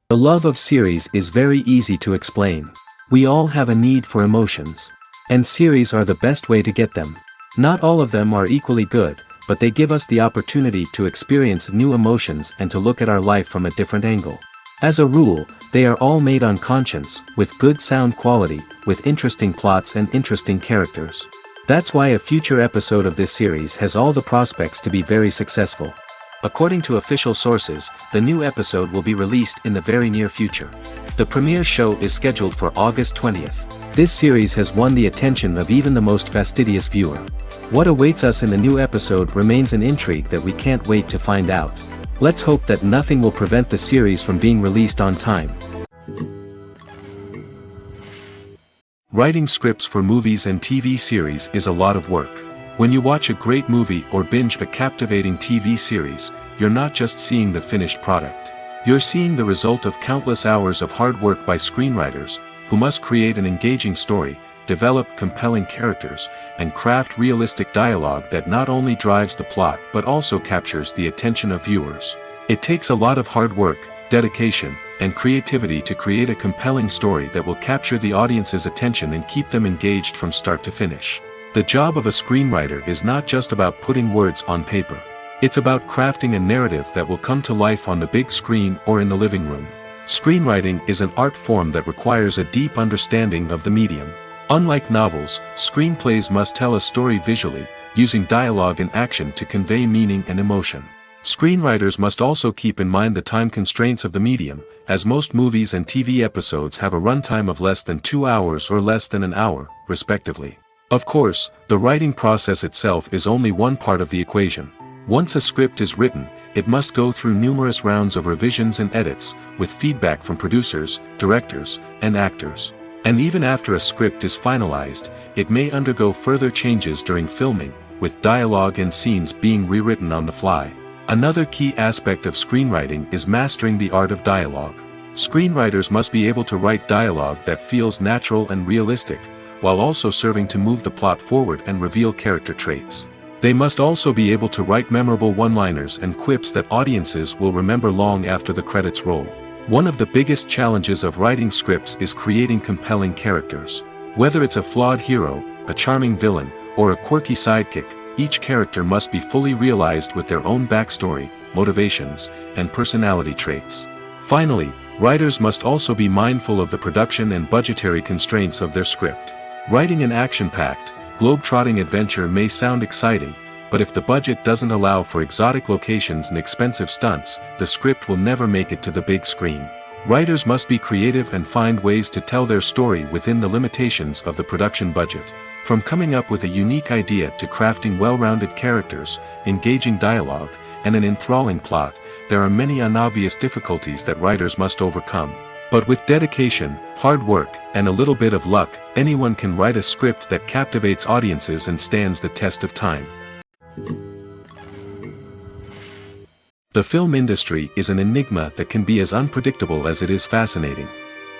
The love of series is very easy to explain. We all have a need for emotions. And series are the best way to get them. Not all of them are equally good, but they give us the opportunity to experience new emotions and to look at our life from a different angle. As a rule, they are all made on conscience, with good sound quality, with interesting plots and interesting characters. That's why a future episode of this series has all the prospects to be very successful. According to official sources, the new episode will be released in the very near future. The premiere show is scheduled for August 20th. This series has won the attention of even the most fastidious viewer. What awaits us in the new episode remains an intrigue that we can't wait to find out. Let's hope that nothing will prevent the series from being released on time. Writing scripts for movies and TV series is a lot of work. When you watch a great movie or binge a captivating TV series, you're not just seeing the finished product. You're seeing the result of countless hours of hard work by screenwriters, who must create an engaging story, develop compelling characters, and craft realistic dialogue that not only drives the plot but also captures the attention of viewers. It takes a lot of hard work, dedication, and creativity to create a compelling story that will capture the audience's attention and keep them engaged from start to finish. The job of a screenwriter is not just about putting words on paper. It's about crafting a narrative that will come to life on the big screen or in the living room. Screenwriting is an art form that requires a deep understanding of the medium. Unlike novels, screenplays must tell a story visually, using dialogue and action to convey meaning and emotion. Screenwriters must also keep in mind the time constraints of the medium, as most movies and TV episodes have a runtime of less than 2 hours or less than an hour, respectively. Of course, the writing process itself is only one part of the equation. Once a script is written, it must go through numerous rounds of revisions and edits, with feedback from producers, directors, and actors. And even after a script is finalized, it may undergo further changes during filming, with dialogue and scenes being rewritten on the fly. Another key aspect of screenwriting is mastering the art of dialogue. Screenwriters must be able to write dialogue that feels natural and realistic, while also serving to move the plot forward and reveal character traits. They must also be able to write memorable one-liners and quips that audiences will remember long after the credits roll. One of the biggest challenges of writing scripts is creating compelling characters. Whether it's a flawed hero, a charming villain, or a quirky sidekick, each character must be fully realized with their own backstory, motivations, and personality traits. Finally, writers must also be mindful of the production and budgetary constraints of their script. Writing an action-packed, globe-trotting adventure may sound exciting, but if the budget doesn't allow for exotic locations and expensive stunts, the script will never make it to the big screen. Writers must be creative and find ways to tell their story within the limitations of the production budget. From coming up with a unique idea to crafting well-rounded characters, engaging dialogue, and an enthralling plot, there are many unobvious difficulties that writers must overcome. But with dedication, hard work, and a little bit of luck, anyone can write a script that captivates audiences and stands the test of time. The film industry is an enigma that can be as unpredictable as it is fascinating.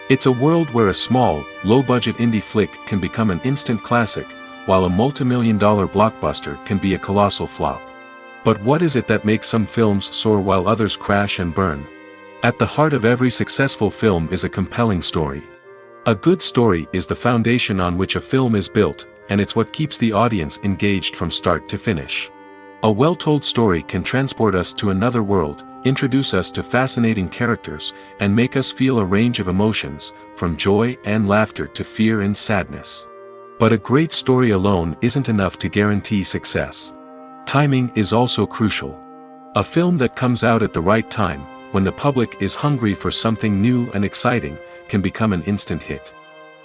It's a world where a small, low-budget indie flick can become an instant classic, while a multi-million-dollar blockbuster can be a colossal flop. But what is it that makes some films soar while others crash and burn? At the heart of every successful film is a compelling story. A good story is the foundation on which a film is built, and it's what keeps the audience engaged from start to finish. A well-told story can transport us to another world, introduce us to fascinating characters, and make us feel a range of emotions, from joy and laughter to fear and sadness. But a great story alone isn't enough to guarantee success. Timing is also crucial. A film that comes out at the right time, when the public is hungry for something new and exciting, can become an instant hit.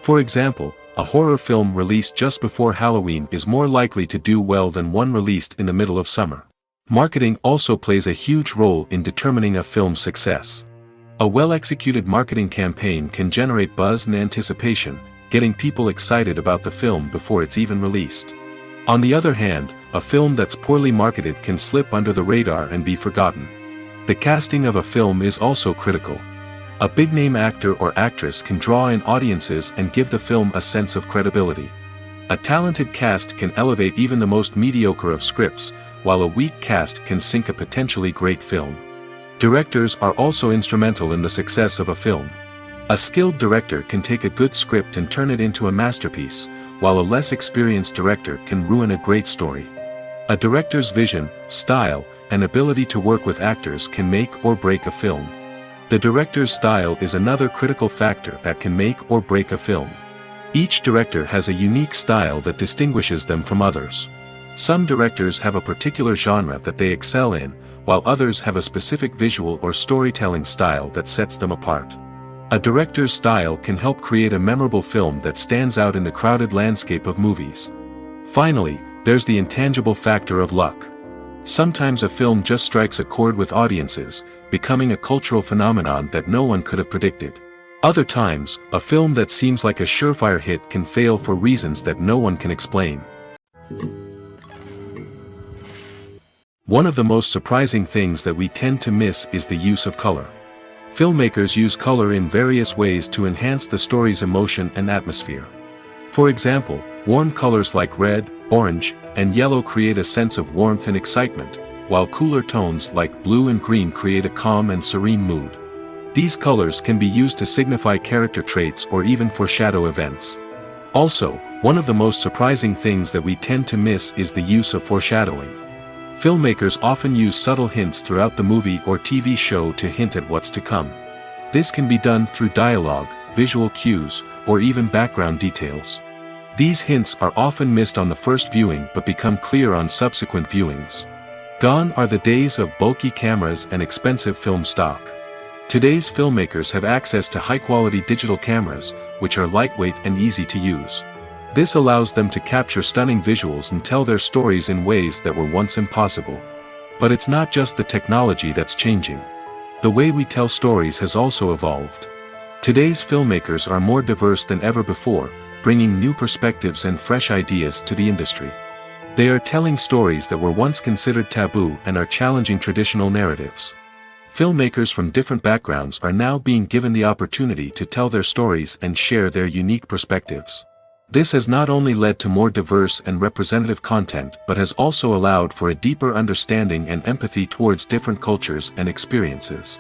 For example, a horror film released just before Halloween is more likely to do well than one released in the middle of summer. Marketing also plays a huge role in determining a film's success. A well-executed marketing campaign can generate buzz and anticipation, getting people excited about the film before it's even released. On the other hand, a film that's poorly marketed can slip under the radar and be forgotten. The casting of a film is also critical. A big-name actor or actress can draw in audiences and give the film a sense of credibility. A talented cast can elevate even the most mediocre of scripts, while a weak cast can sink a potentially great film. Directors are also instrumental in the success of a film. A skilled director can take a good script and turn it into a masterpiece, while a less experienced director can ruin a great story. A director's vision, style, and ability to work with actors can make or break a film. The director's style is another critical factor that can make or break a film. Each director has a unique style that distinguishes them from others. Some directors have a particular genre that they excel in, while others have a specific visual or storytelling style that sets them apart. A director's style can help create a memorable film that stands out in the crowded landscape of movies. Finally, there's the intangible factor of luck. Sometimes a film just strikes a chord with audiences, becoming a cultural phenomenon that no one could have predicted. Other times, a film that seems like a surefire hit can fail for reasons that no one can explain. One of the most surprising things that we tend to miss is the use of color. Filmmakers use color in various ways to enhance the story's emotion and atmosphere. For example, warm colors like red, orange, and yellow create a sense of warmth and excitement, while cooler tones like blue and green create a calm and serene mood. These colors can be used to signify character traits or even foreshadow events. Also, one of the most surprising things that we tend to miss is the use of foreshadowing. Filmmakers often use subtle hints throughout the movie or TV show to hint at what's to come. This can be done through dialogue, visual cues, or even background details. These hints are often missed on the first viewing but become clear on subsequent viewings. Gone are the days of bulky cameras and expensive film stock. Today's filmmakers have access to high-quality digital cameras, which are lightweight and easy to use. This allows them to capture stunning visuals and tell their stories in ways that were once impossible. But it's not just the technology that's changing. The way we tell stories has also evolved. Today's filmmakers are more diverse than ever before, bringing new perspectives and fresh ideas to the industry. They are telling stories that were once considered taboo and are challenging traditional narratives. Filmmakers from different backgrounds are now being given the opportunity to tell their stories and share their unique perspectives. This has not only led to more diverse and representative content but has also allowed for a deeper understanding and empathy towards different cultures and experiences.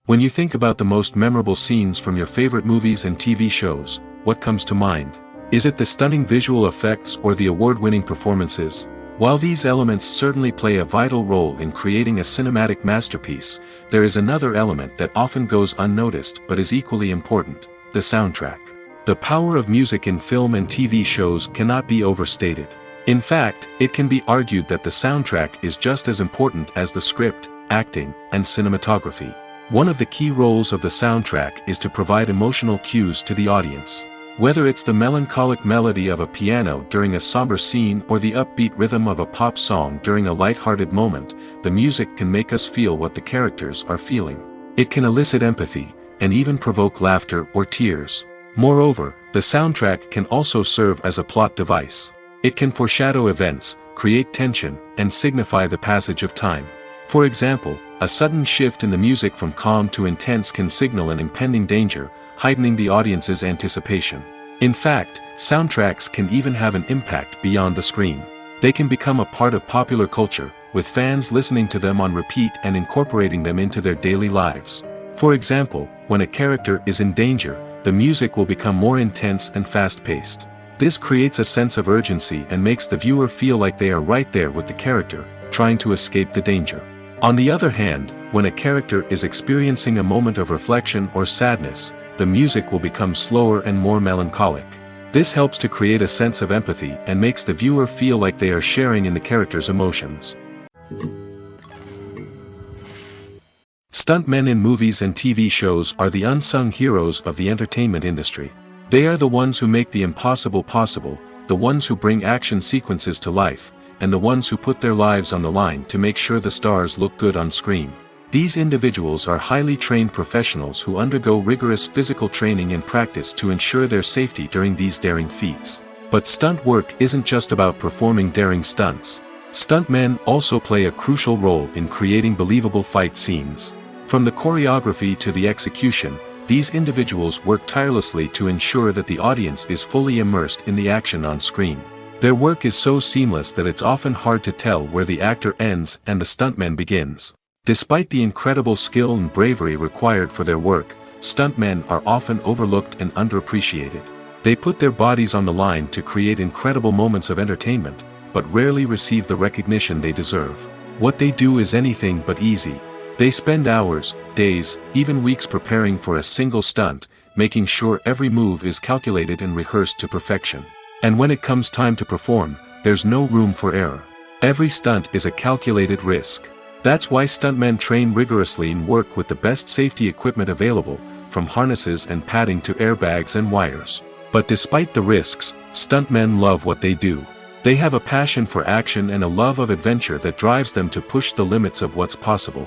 When you think about the most memorable scenes from your favorite movies and TV shows, what comes to mind? Is it the stunning visual effects or the award-winning performances? While these elements certainly play a vital role in creating a cinematic masterpiece, there is another element that often goes unnoticed but is equally important: the soundtrack. The power of music in film and TV shows cannot be overstated. In fact, it can be argued that the soundtrack is just as important as the script, acting, and cinematography. One of the key roles of the soundtrack is to provide emotional cues to the audience. Whether it's the melancholic melody of a piano during a somber scene or the upbeat rhythm of a pop song during a light-hearted moment, the music can make us feel what the characters are feeling. It can elicit empathy, and even provoke laughter or tears. Moreover, the soundtrack can also serve as a plot device. It can foreshadow events, create tension, and signify the passage of time. For example, a sudden shift in the music from calm to intense can signal an impending danger, heightening the audience's anticipation. In fact, soundtracks can even have an impact beyond the screen. They can become a part of popular culture, with fans listening to them on repeat and incorporating them into their daily lives. For example, when a character is in danger, the music will become more intense and fast-paced. This creates a sense of urgency and makes the viewer feel like they are right there with the character, trying to escape the danger. On the other hand, when a character is experiencing a moment of reflection or sadness, the music will become slower and more melancholic. This helps to create a sense of empathy and makes the viewer feel like they are sharing in the character's emotions. Stuntmen in movies and TV shows are the unsung heroes of the entertainment industry. They are the ones who make the impossible possible, the ones who bring action sequences to life, and the ones who put their lives on the line to make sure the stars look good on screen. These individuals are highly trained professionals who undergo rigorous physical training and practice to ensure their safety during these daring feats. But stunt work isn't just about performing daring stunts. Stuntmen also play a crucial role in creating believable fight scenes. From the choreography to the execution, these individuals work tirelessly to ensure that the audience is fully immersed in the action on screen. Their work is so seamless that it's often hard to tell where the actor ends and the stuntman begins. Despite the incredible skill and bravery required for their work, stuntmen are often overlooked and underappreciated. They put their bodies on the line to create incredible moments of entertainment, but rarely receive the recognition they deserve. What they do is anything but easy. They spend hours, days, even weeks preparing for a single stunt, making sure every move is calculated and rehearsed to perfection. And when it comes time to perform, there's no room for error. Every stunt is a calculated risk. That's why stuntmen train rigorously and work with the best safety equipment available, from harnesses and padding to airbags and wires. But despite the risks, stuntmen love what they do. They have a passion for action and a love of adventure that drives them to push the limits of what's possible.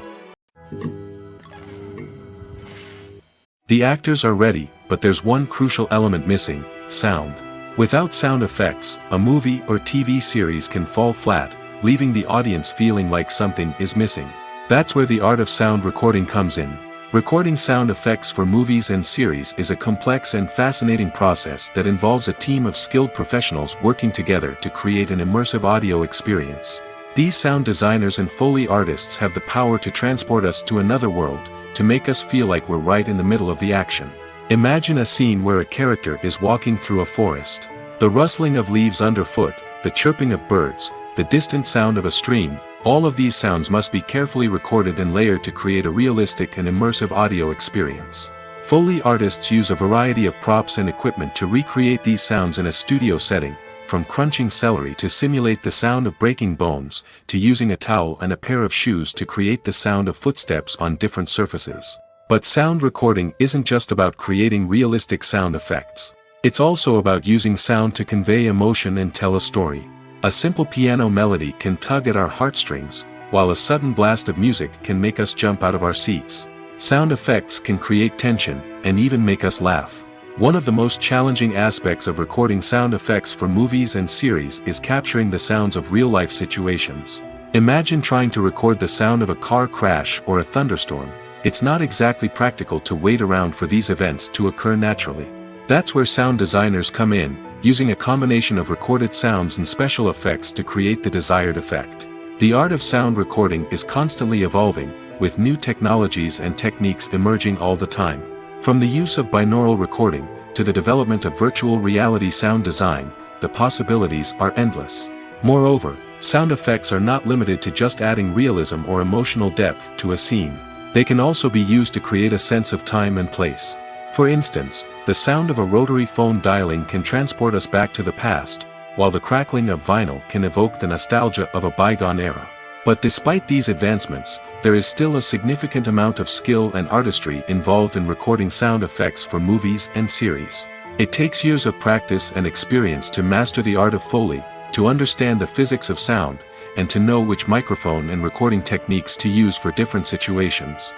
The actors are ready, but there's one crucial element missing: sound. Without sound effects, a movie or TV series can fall flat, leaving the audience feeling like something is missing. That's where the art of sound recording comes in. Recording sound effects for movies and series is a complex and fascinating process that involves a team of skilled professionals working together to create an immersive audio experience. These sound designers and Foley artists have the power to transport us to another world, to make us feel like we're right in the middle of the action. Imagine a scene where a character is walking through a forest. The rustling of leaves underfoot, the chirping of birds, the distant sound of a stream, all of these sounds must be carefully recorded and layered to create a realistic and immersive audio experience. Foley artists use a variety of props and equipment to recreate these sounds in a studio setting, from crunching celery to simulate the sound of breaking bones, to using a towel and a pair of shoes to create the sound of footsteps on different surfaces. But sound recording isn't just about creating realistic sound effects. It's also about using sound to convey emotion and tell a story. A simple piano melody can tug at our heartstrings, while a sudden blast of music can make us jump out of our seats. Sound effects can create tension, and even make us laugh. One of the most challenging aspects of recording sound effects for movies and series is capturing the sounds of real-life situations. Imagine trying to record the sound of a car crash or a thunderstorm. It's not exactly practical to wait around for these events to occur naturally. That's where sound designers come in, using a combination of recorded sounds and special effects to create the desired effect. The art of sound recording is constantly evolving, with new technologies and techniques emerging all the time. From the use of binaural recording, to the development of virtual reality sound design, the possibilities are endless. Moreover, sound effects are not limited to just adding realism or emotional depth to a scene. They can also be used to create a sense of time and place. For instance, the sound of a rotary phone dialing can transport us back to the past, while the crackling of vinyl can evoke the nostalgia of a bygone era. But despite these advancements, there is still a significant amount of skill and artistry involved in recording sound effects for movies and series. It takes years of practice and experience to master the art of Foley, to understand the physics of sound, and to know which microphone and recording techniques to use for different situations.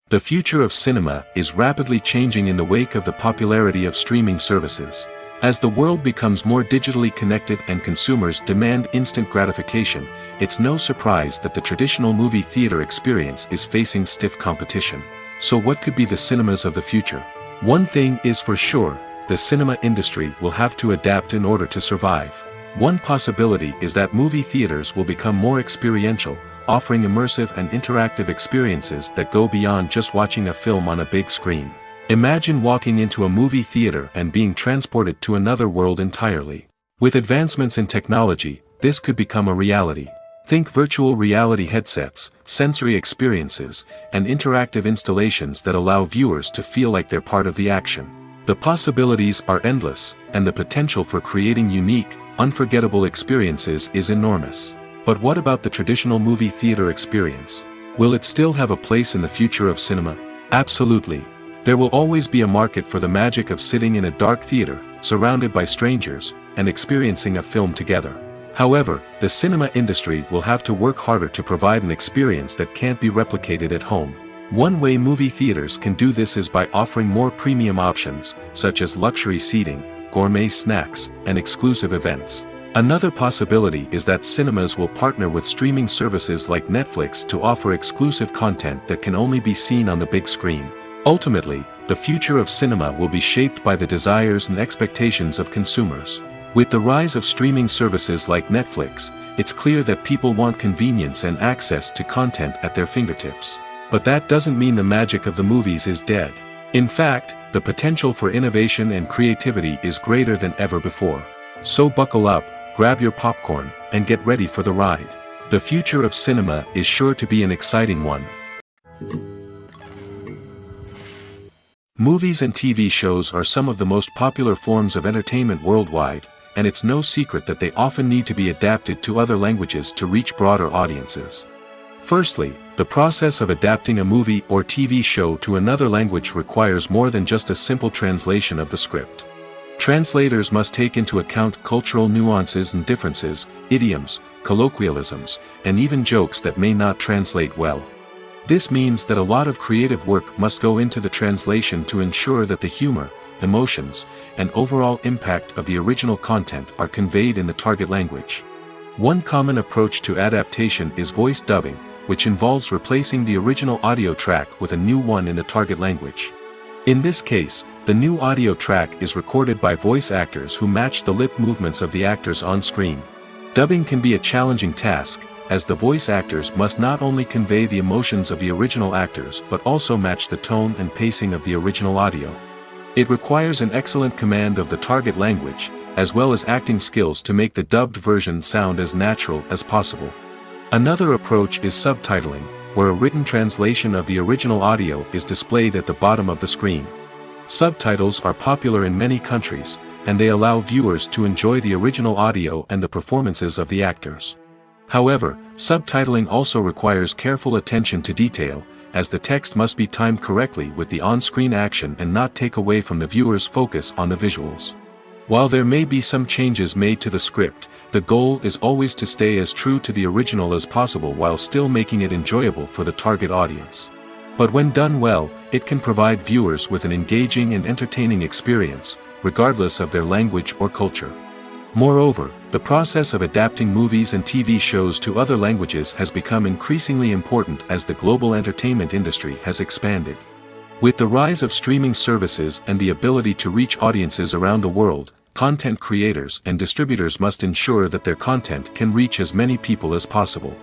The future of cinema is rapidly changing in the wake of the popularity of streaming services. As the world becomes more digitally connected and consumers demand instant gratification, it's no surprise that the traditional movie theater experience is facing stiff competition. So what could be the cinemas of the future? One thing is for sure: the cinema industry will have to adapt in order to survive. One possibility is that movie theaters will become more experiential, offering immersive and interactive experiences that go beyond just watching a film on a big screen. Imagine walking into a movie theater and being transported to another world entirely. With advancements in technology, this could become a reality. Think virtual reality headsets, sensory experiences, and interactive installations that allow viewers to feel like they're part of the action. The possibilities are endless, and the potential for creating unique, unforgettable experiences is enormous. But what about the traditional movie theater experience? Will it still have a place in the future of cinema? Absolutely. There will always be a market for the magic of sitting in a dark theater, surrounded by strangers, and experiencing a film together. However, the cinema industry will have to work harder to provide an experience that can't be replicated at home. One way movie theaters can do this is by offering more premium options, such as luxury seating, gourmet snacks, and exclusive events. Another possibility is that cinemas will partner with streaming services like Netflix to offer exclusive content that can only be seen on the big screen. Ultimately, the future of cinema will be shaped by the desires and expectations of consumers. With the rise of streaming services like Netflix, it's clear that people want convenience and access to content at their fingertips. But that doesn't mean the magic of the movies is dead. In fact, the potential for innovation and creativity is greater than ever before. So buckle up, grab your popcorn, and get ready for the ride. The future of cinema is sure to be an exciting one. Movies and TV shows are some of the most popular forms of entertainment worldwide, and it's no secret that they often need to be adapted to other languages to reach broader audiences. Firstly, the process of adapting a movie or TV show to another language requires more than just a simple translation of the script. Translators must take into account cultural nuances and differences, idioms, colloquialisms, and even jokes that may not translate well. This means that a lot of creative work must go into the translation to ensure that the humor, emotions, and overall impact of the original content are conveyed in the target language. One common approach to adaptation is voice dubbing, which involves replacing the original audio track with a new one in the target language. In this case, the new audio track is recorded by voice actors who match the lip movements of the actors on screen. Dubbing can be a challenging task, as the voice actors must not only convey the emotions of the original actors but also match the tone and pacing of the original audio. It requires an excellent command of the target language, as well as acting skills to make the dubbed version sound as natural as possible. Another approach is subtitling, where a written translation of the original audio is displayed at the bottom of the screen. Subtitles are popular in many countries, and they allow viewers to enjoy the original audio and the performances of the actors. However, subtitling also requires careful attention to detail, as the text must be timed correctly with the on-screen action and not take away from the viewer's focus on the visuals. While there may be some changes made to the script, the goal is always to stay as true to the original as possible while still making it enjoyable for the target audience. But when done well, it can provide viewers with an engaging and entertaining experience, regardless of their language or culture. Moreover, the process of adapting movies and TV shows to other languages has become increasingly important as the global entertainment industry has expanded. With the rise of streaming services and the ability to reach audiences around the world, content creators and distributors must ensure that their content can reach as many people as possible.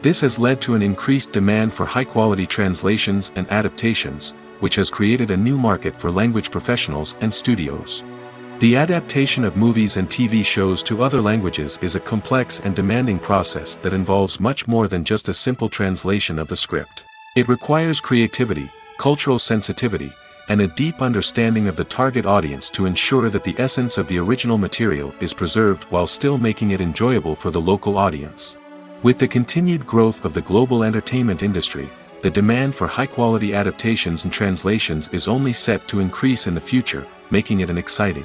This has led to an increased demand for high-quality translations and adaptations, which has created a new market for language professionals and studios. The adaptation of movies and TV shows to other languages is a complex and demanding process that involves much more than just a simple translation of the script. It requires creativity, cultural sensitivity, and a deep understanding of the target audience to ensure that the essence of the original material is preserved while still making it enjoyable for the local audience. With the continued growth of the global entertainment industry, the demand for high-quality adaptations and translations is only set to increase in the future, making it an exciting.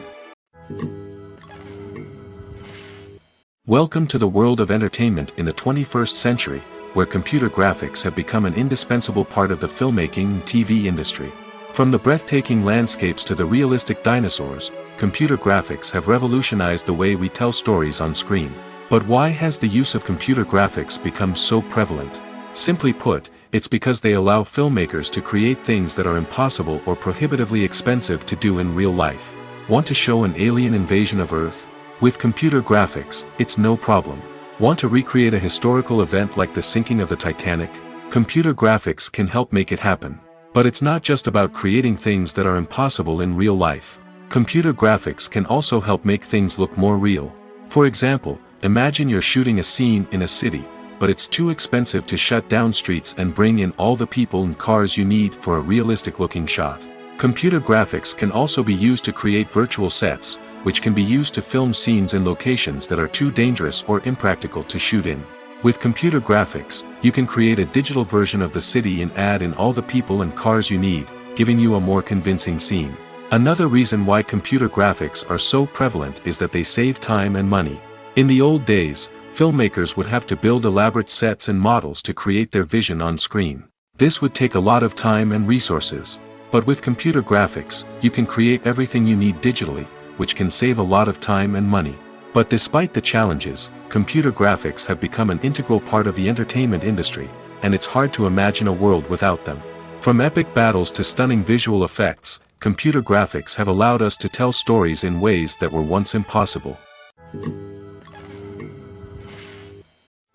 Welcome to the world of entertainment in the 21st century, where computer graphics have become an indispensable part of the filmmaking and TV industry. From the breathtaking landscapes to the realistic dinosaurs, computer graphics have revolutionized the way we tell stories on screen. But why has the use of computer graphics become so prevalent? Simply put, it's because they allow filmmakers to create things that are impossible or prohibitively expensive to do in real life. Want to show an alien invasion of Earth? With computer graphics, it's no problem. Want to recreate a historical event like the sinking of the Titanic? Computer graphics can help make it happen. But it's not just about creating things that are impossible in real life. Computer graphics can also help make things look more real. For example, imagine you're shooting a scene in a city, but it's too expensive to shut down streets and bring in all the people and cars you need for a realistic-looking shot. Computer graphics can also be used to create virtual sets, which can be used to film scenes in locations that are too dangerous or impractical to shoot in. With computer graphics, you can create a digital version of the city and add in all the people and cars you need, giving you a more convincing scene. Another reason why computer graphics are so prevalent is that they save time and money. In the old days, filmmakers would have to build elaborate sets and models to create their vision on screen. This would take a lot of time and resources. But with computer graphics, you can create everything you need digitally, which can save a lot of time and money. But despite the challenges, computer graphics have become an integral part of the entertainment industry, and it's hard to imagine a world without them. From epic battles to stunning visual effects, computer graphics have allowed us to tell stories in ways that were once impossible.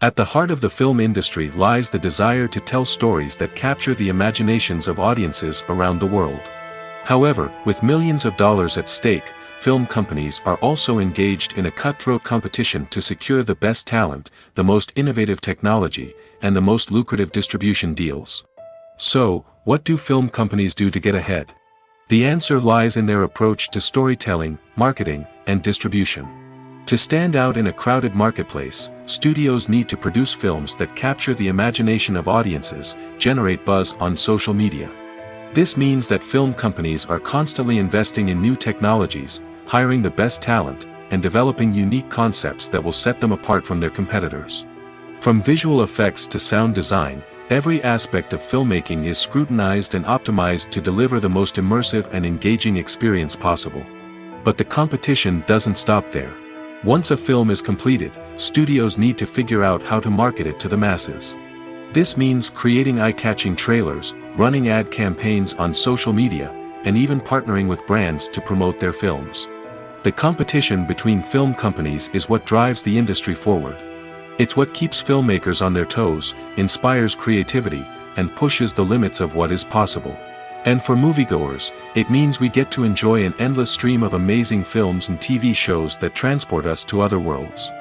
At the heart of the film industry lies the desire to tell stories that capture the imaginations of audiences around the world. However, with millions of dollars at stake, film companies are also engaged in a cutthroat competition to secure the best talent, the most innovative technology, and the most lucrative distribution deals. So, what do film companies do to get ahead? The answer lies in their approach to storytelling, marketing, and distribution. To stand out in a crowded marketplace, studios need to produce films that capture the imagination of audiences, generate buzz on social media. This means that film companies are constantly investing in new technologies, hiring the best talent, and developing unique concepts that will set them apart from their competitors. From visual effects to sound design, every aspect of filmmaking is scrutinized and optimized to deliver the most immersive and engaging experience possible. But the competition doesn't stop there. Once a film is completed, studios need to figure out how to market it to the masses. This means creating eye-catching trailers, running ad campaigns on social media, and even partnering with brands to promote their films. The competition between film companies is what drives the industry forward. It's what keeps filmmakers on their toes, inspires creativity, and pushes the limits of what is possible. And for moviegoers, it means we get to enjoy an endless stream of amazing films and TV shows that transport us to other worlds.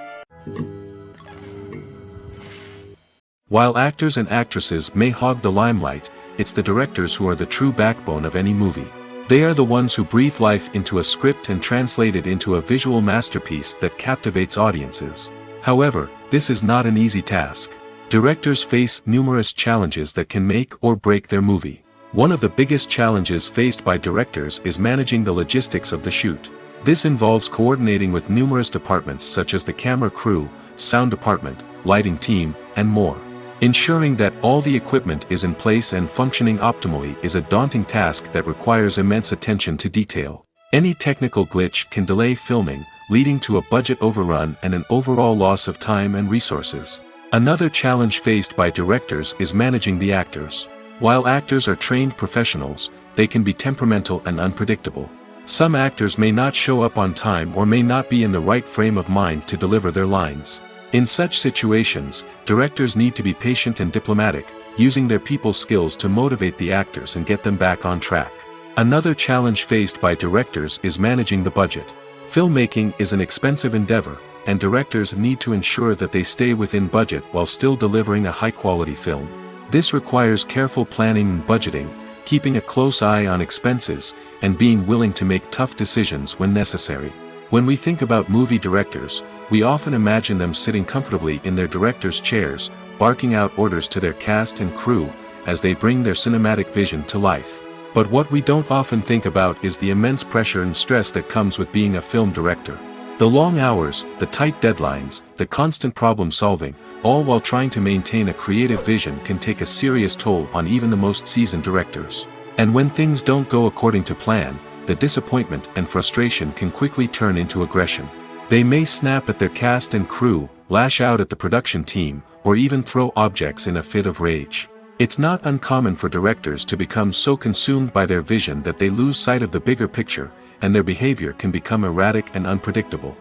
While actors and actresses may hog the limelight, it's the directors who are the true backbone of any movie. They are the ones who breathe life into a script and translate it into a visual masterpiece that captivates audiences. However, this is not an easy task. Directors face numerous challenges that can make or break their movie. One of the biggest challenges faced by directors is managing the logistics of the shoot. This involves coordinating with numerous departments such as the camera crew, sound department, lighting team, and more. Ensuring that all the equipment is in place and functioning optimally is a daunting task that requires immense attention to detail. Any technical glitch can delay filming, leading to a budget overrun and an overall loss of time and resources. Another challenge faced by directors is managing the actors. While actors are trained professionals, they can be temperamental and unpredictable. Some actors may not show up on time or may not be in the right frame of mind to deliver their lines. In such situations, directors need to be patient and diplomatic, using their people skills to motivate the actors and get them back on track. Another challenge faced by directors is managing the budget. Filmmaking is an expensive endeavor, and directors need to ensure that they stay within budget while still delivering a high-quality film. This requires careful planning and budgeting, keeping a close eye on expenses, and being willing to make tough decisions when necessary. When we think about movie directors, we often imagine them sitting comfortably in their director's chairs, barking out orders to their cast and crew, as they bring their cinematic vision to life. But what we don't often think about is the immense pressure and stress that comes with being a film director. The long hours, the tight deadlines, the constant problem solving, all while trying to maintain a creative vision can take a serious toll on even the most seasoned directors. And when things don't go according to plan, the disappointment and frustration can quickly turn into aggression. They may snap at their cast and crew, lash out at the production team, or even throw objects in a fit of rage. It's not uncommon for directors to become so consumed by their vision that they lose sight of the bigger picture, and their behavior can become erratic and unpredictable.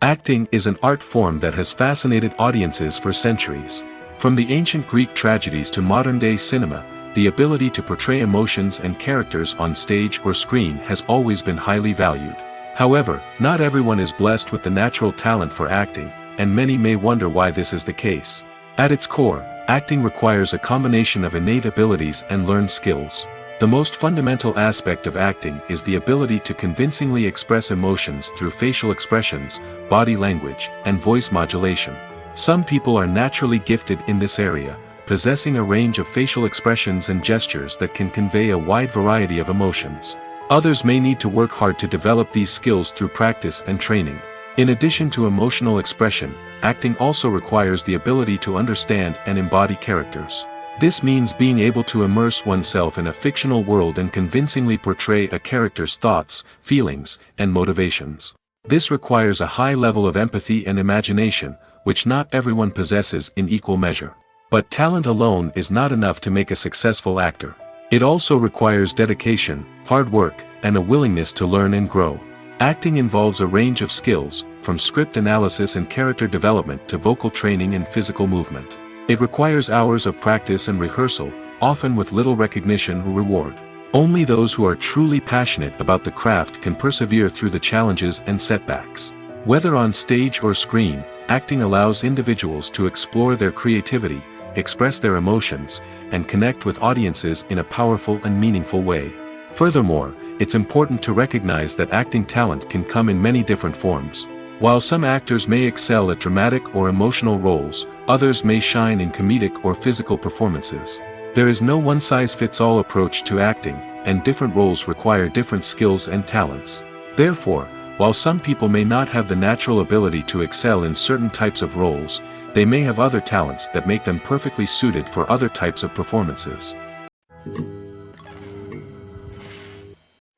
Acting is an art form that has fascinated audiences for centuries. From the ancient Greek tragedies to modern-day cinema, the ability to portray emotions and characters on stage or screen has always been highly valued. However, not everyone is blessed with the natural talent for acting, and many may wonder why this is the case. At its core, acting requires a combination of innate abilities and learned skills. The most fundamental aspect of acting is the ability to convincingly express emotions through facial expressions, body language, and voice modulation. Some people are naturally gifted in this area, possessing a range of facial expressions and gestures that can convey a wide variety of emotions. Others may need to work hard to develop these skills through practice and training. In addition to emotional expression, acting also requires the ability to understand and embody characters. This means being able to immerse oneself in a fictional world and convincingly portray a character's thoughts, feelings, and motivations. This requires a high level of empathy and imagination, which not everyone possesses in equal measure. But talent alone is not enough to make a successful actor. It also requires dedication, hard work, and a willingness to learn and grow. Acting involves a range of skills, from script analysis and character development to vocal training and physical movement. It requires hours of practice and rehearsal, often with little recognition or reward. Only those who are truly passionate about the craft can persevere through the challenges and setbacks. Whether on stage or screen, acting allows individuals to explore their creativity, express their emotions, and connect with audiences in a powerful and meaningful way. Furthermore, it's important to recognize that acting talent can come in many different forms. While some actors may excel at dramatic or emotional roles, others may shine in comedic or physical performances. There is no one-size-fits-all approach to acting, and different roles require different skills and talents. Therefore, while some people may not have the natural ability to excel in certain types of roles, they may have other talents that make them perfectly suited for other types of performances.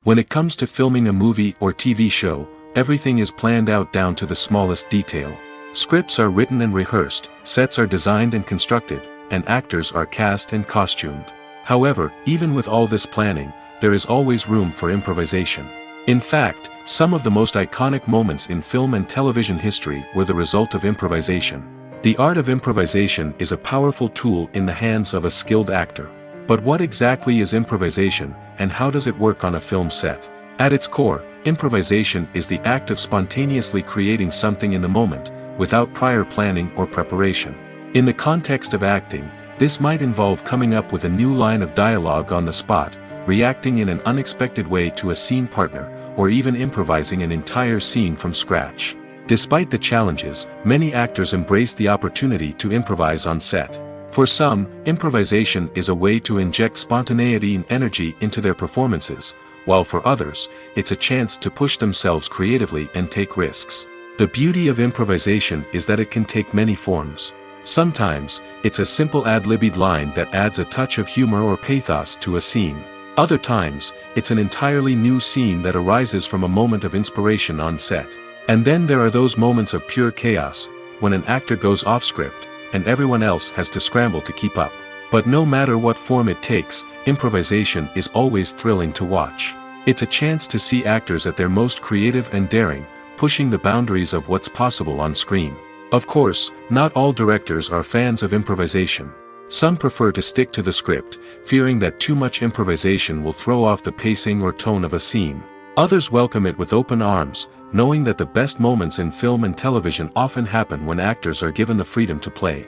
When it comes to filming a movie or TV show, everything is planned out down to the smallest detail. Scripts are written and rehearsed, sets are designed and constructed, and actors are cast and costumed. However, even with all this planning, there is always room for improvisation. In fact, some of the most iconic moments in film and television history were the result of improvisation. The art of improvisation is a powerful tool in the hands of a skilled actor. But what exactly is improvisation, and how does it work on a film set? At its core, improvisation is the act of spontaneously creating something in the moment, without prior planning or preparation. In the context of acting, this might involve coming up with a new line of dialogue on the spot, reacting in an unexpected way to a scene partner, or even improvising an entire scene from scratch. Despite the challenges, many actors embrace the opportunity to improvise on set. For some, improvisation is a way to inject spontaneity and energy into their performances, while for others, it's a chance to push themselves creatively and take risks. The beauty of improvisation is that it can take many forms. Sometimes, it's a simple ad-libbed line that adds a touch of humor or pathos to a scene. Other times, it's an entirely new scene that arises from a moment of inspiration on set. And then there are those moments of pure chaos, when an actor goes off script, and everyone else has to scramble to keep up. But no matter what form it takes, improvisation is always thrilling to watch. It's a chance to see actors at their most creative and daring, pushing the boundaries of what's possible on screen. Of course, not all directors are fans of improvisation. Some prefer to stick to the script, fearing that too much improvisation will throw off the pacing or tone of a scene. Others welcome it with open arms, knowing that the best moments in film and television often happen when actors are given the freedom to play.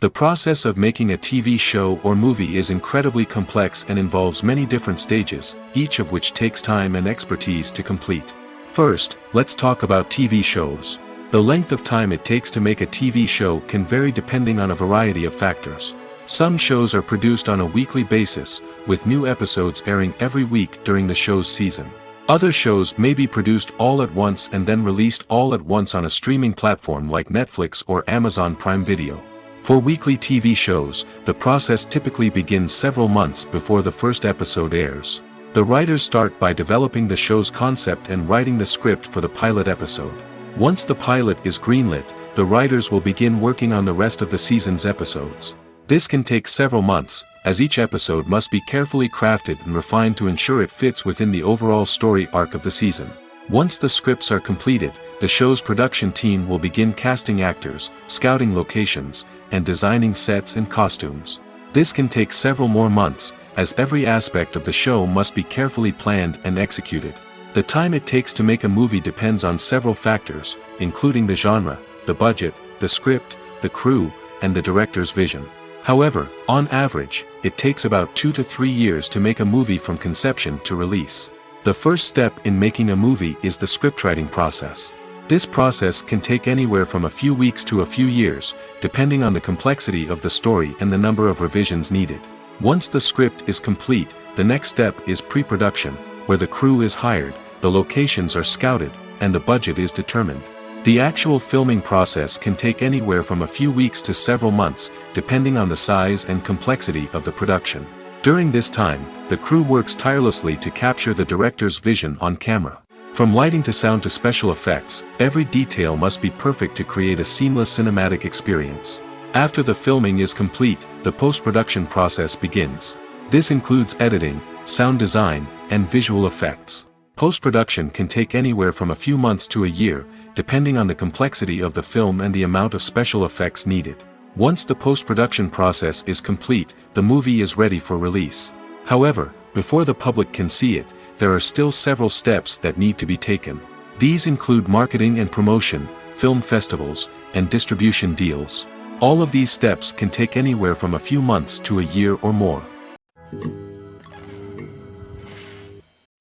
The process of making a TV show or movie is incredibly complex and involves many different stages, each of which takes time and expertise to complete. First, let's talk about TV shows. The length of time it takes to make a TV show can vary depending on a variety of factors. Some shows are produced on a weekly basis, with new episodes airing every week during the show's season. Other shows may be produced all at once and then released all at once on a streaming platform like Netflix or Amazon Prime Video. For weekly TV shows, the process typically begins several months before the first episode airs. The writers start by developing the show's concept and writing the script for the pilot episode. Once the pilot is greenlit, the writers will begin working on the rest of the season's episodes. This can take several months, as each episode must be carefully crafted and refined to ensure it fits within the overall story arc of the season. Once the scripts are completed, the show's production team will begin casting actors, scouting locations, and designing sets and costumes. This can take several more months, as every aspect of the show must be carefully planned and executed. The time it takes to make a movie depends on several factors, including the genre, the budget, the script, the crew, and the director's vision. However, on average, it takes about 2 to 3 years to make a movie from conception to release. The first step in making a movie is the scriptwriting process. This process can take anywhere from a few weeks to a few years, depending on the complexity of the story and the number of revisions needed. Once the script is complete, the next step is pre-production, where the crew is hired, the locations are scouted, and the budget is determined. The actual filming process can take anywhere from a few weeks to several months, depending on the size and complexity of the production. During this time, the crew works tirelessly to capture the director's vision on camera. From lighting to sound to special effects, every detail must be perfect to create a seamless cinematic experience. After the filming is complete, the post-production process begins. This includes editing, sound design, and visual effects. Post-production can take anywhere from a few months to a year, depending on the complexity of the film and the amount of special effects needed. Once the post-production process is complete, the movie is ready for release. However, before the public can see it, there are still several steps that need to be taken. These include marketing and promotion, film festivals, and distribution deals. All of these steps can take anywhere from a few months to a year or more.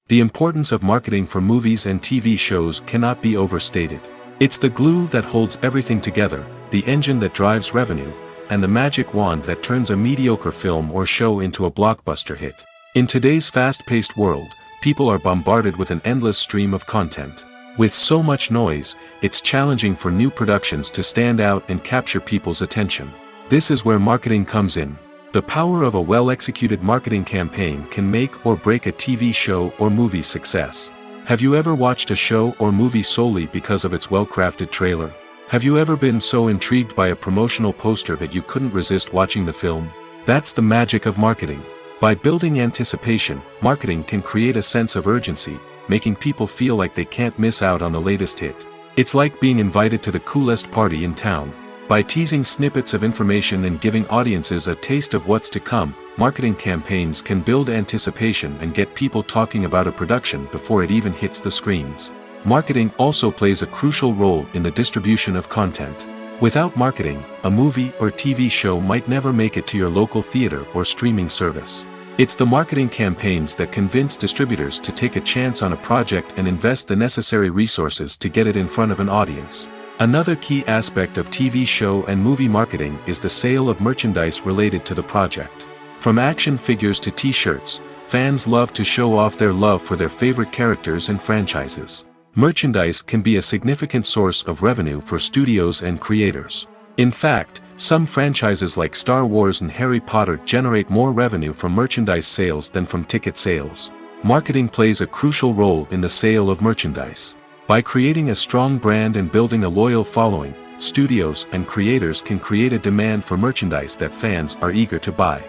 The importance of marketing for movies and TV shows cannot be overstated. It's the glue that holds everything together, the engine that drives revenue, and the magic wand that turns a mediocre film or show into a blockbuster hit. In today's fast-paced world, people are bombarded with an endless stream of content. With so much noise, it's challenging for new productions to stand out and capture people's attention. This is where marketing comes in. The power of a well-executed marketing campaign can make or break a TV show or movie's success. Have you ever watched a show or movie solely because of its well-crafted trailer? Have you ever been so intrigued by a promotional poster that you couldn't resist watching the film? That's the magic of marketing. By building anticipation, marketing can create a sense of urgency, making people feel like they can't miss out on the latest hit. It's like being invited to the coolest party in town. By teasing snippets of information and giving audiences a taste of what's to come, marketing campaigns can build anticipation and get people talking about a production before it even hits the screens. Marketing also plays a crucial role in the distribution of content. Without marketing, a movie or TV show might never make it to your local theater or streaming service. It's the marketing campaigns that convince distributors to take a chance on a project and invest the necessary resources to get it in front of an audience. Another key aspect of TV show and movie marketing is the sale of merchandise related to the project. From action figures to t-shirts, fans love to show off their love for their favorite characters and franchises. Merchandise can be a significant source of revenue for studios and creators. In fact, some franchises like Star Wars and Harry Potter generate more revenue from merchandise sales than from ticket sales. Marketing plays a crucial role in the sale of merchandise. By creating a strong brand and building a loyal following, studios and creators can create a demand for merchandise that fans are eager to buy.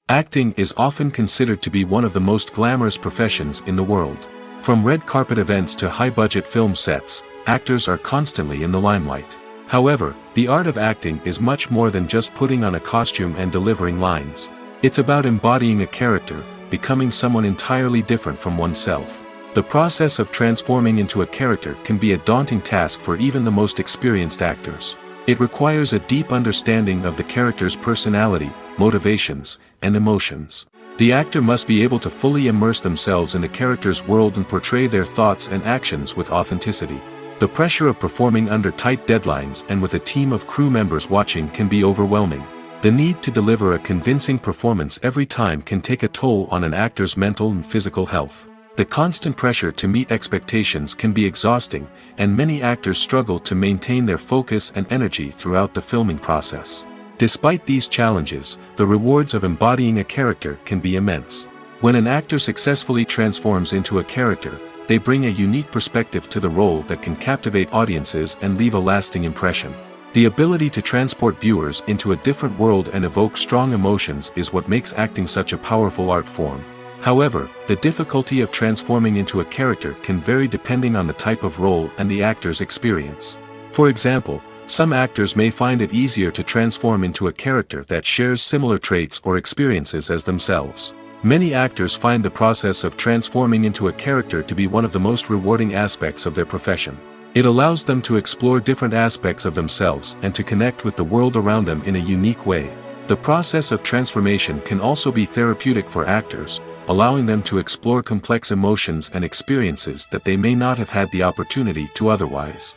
Acting is often considered to be one of the most glamorous professions in the world. From red carpet events to high-budget film sets, actors are constantly in the limelight. However, the art of acting is much more than just putting on a costume and delivering lines. It's about embodying a character, becoming someone entirely different from oneself. The process of transforming into a character can be a daunting task for even the most experienced actors. It requires a deep understanding of the character's personality, motivations, and emotions. The actor must be able to fully immerse themselves in the character's world and portray their thoughts and actions with authenticity. The pressure of performing under tight deadlines and with a team of crew members watching can be overwhelming. The need to deliver a convincing performance every time can take a toll on an actor's mental and physical health. The constant pressure to meet expectations can be exhausting, and many actors struggle to maintain their focus and energy throughout the filming process. Despite these challenges, the rewards of embodying a character can be immense. When an actor successfully transforms into a character, they bring a unique perspective to the role that can captivate audiences and leave a lasting impression. The ability to transport viewers into a different world and evoke strong emotions is what makes acting such a powerful art form. However, the difficulty of transforming into a character can vary depending on the type of role and the actor's experience. For example, Some actors may find it easier to transform into a character that shares similar traits or experiences as themselves. Many actors find the process of transforming into a character to be one of the most rewarding aspects of their profession. It allows them to explore different aspects of themselves and to connect with the world around them in a unique way. The process of transformation can also be therapeutic for actors, allowing them to explore complex emotions and experiences that they may not have had the opportunity to otherwise.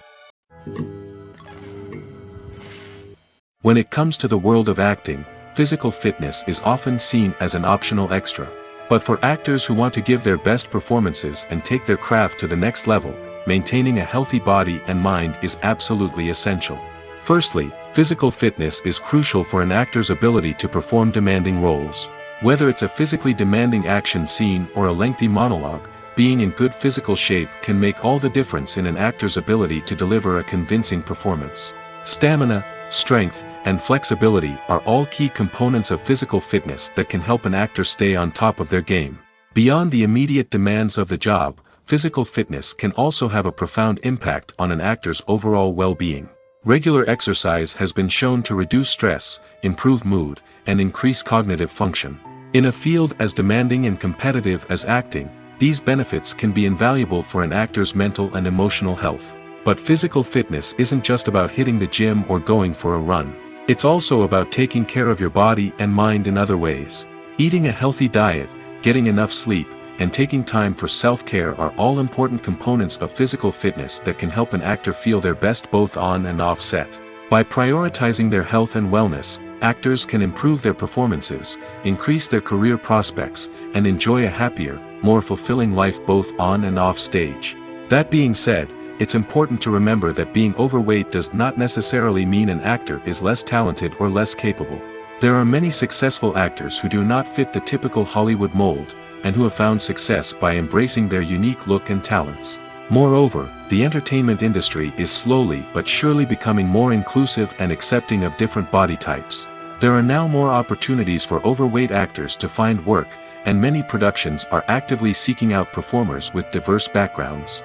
When it comes to the world of acting, physical fitness is often seen as an optional extra. But for actors who want to give their best performances and take their craft to the next level, maintaining a healthy body and mind is absolutely essential. Firstly, physical fitness is crucial for an actor's ability to perform demanding roles. Whether it's a physically demanding action scene or a lengthy monologue, being in good physical shape can make all the difference in an actor's ability to deliver a convincing performance. Stamina, strength, and flexibility are all key components of physical fitness that can help an actor stay on top of their game. Beyond the immediate demands of the job, physical fitness can also have a profound impact on an actor's overall well-being. Regular exercise has been shown to reduce stress, improve mood, and increase cognitive function. In a field as demanding and competitive as acting, these benefits can be invaluable for an actor's mental and emotional health. But physical fitness isn't just about hitting the gym or going for a run. It's also about taking care of your body and mind in other ways. Eating a healthy diet, getting enough sleep, and taking time for self-care are all important components of physical fitness that can help an actor feel their best both on and off set. By prioritizing their health and wellness, actors can improve their performances, increase their career prospects, and enjoy a happier, more fulfilling life both on and off stage. That being said, it's important to remember that being overweight does not necessarily mean an actor is less talented or less capable. There are many successful actors who do not fit the typical Hollywood mold, and who have found success by embracing their unique look and talents. Moreover, the entertainment industry is slowly but surely becoming more inclusive and accepting of different body types. There are now more opportunities for overweight actors to find work, and many productions are actively seeking out performers with diverse backgrounds.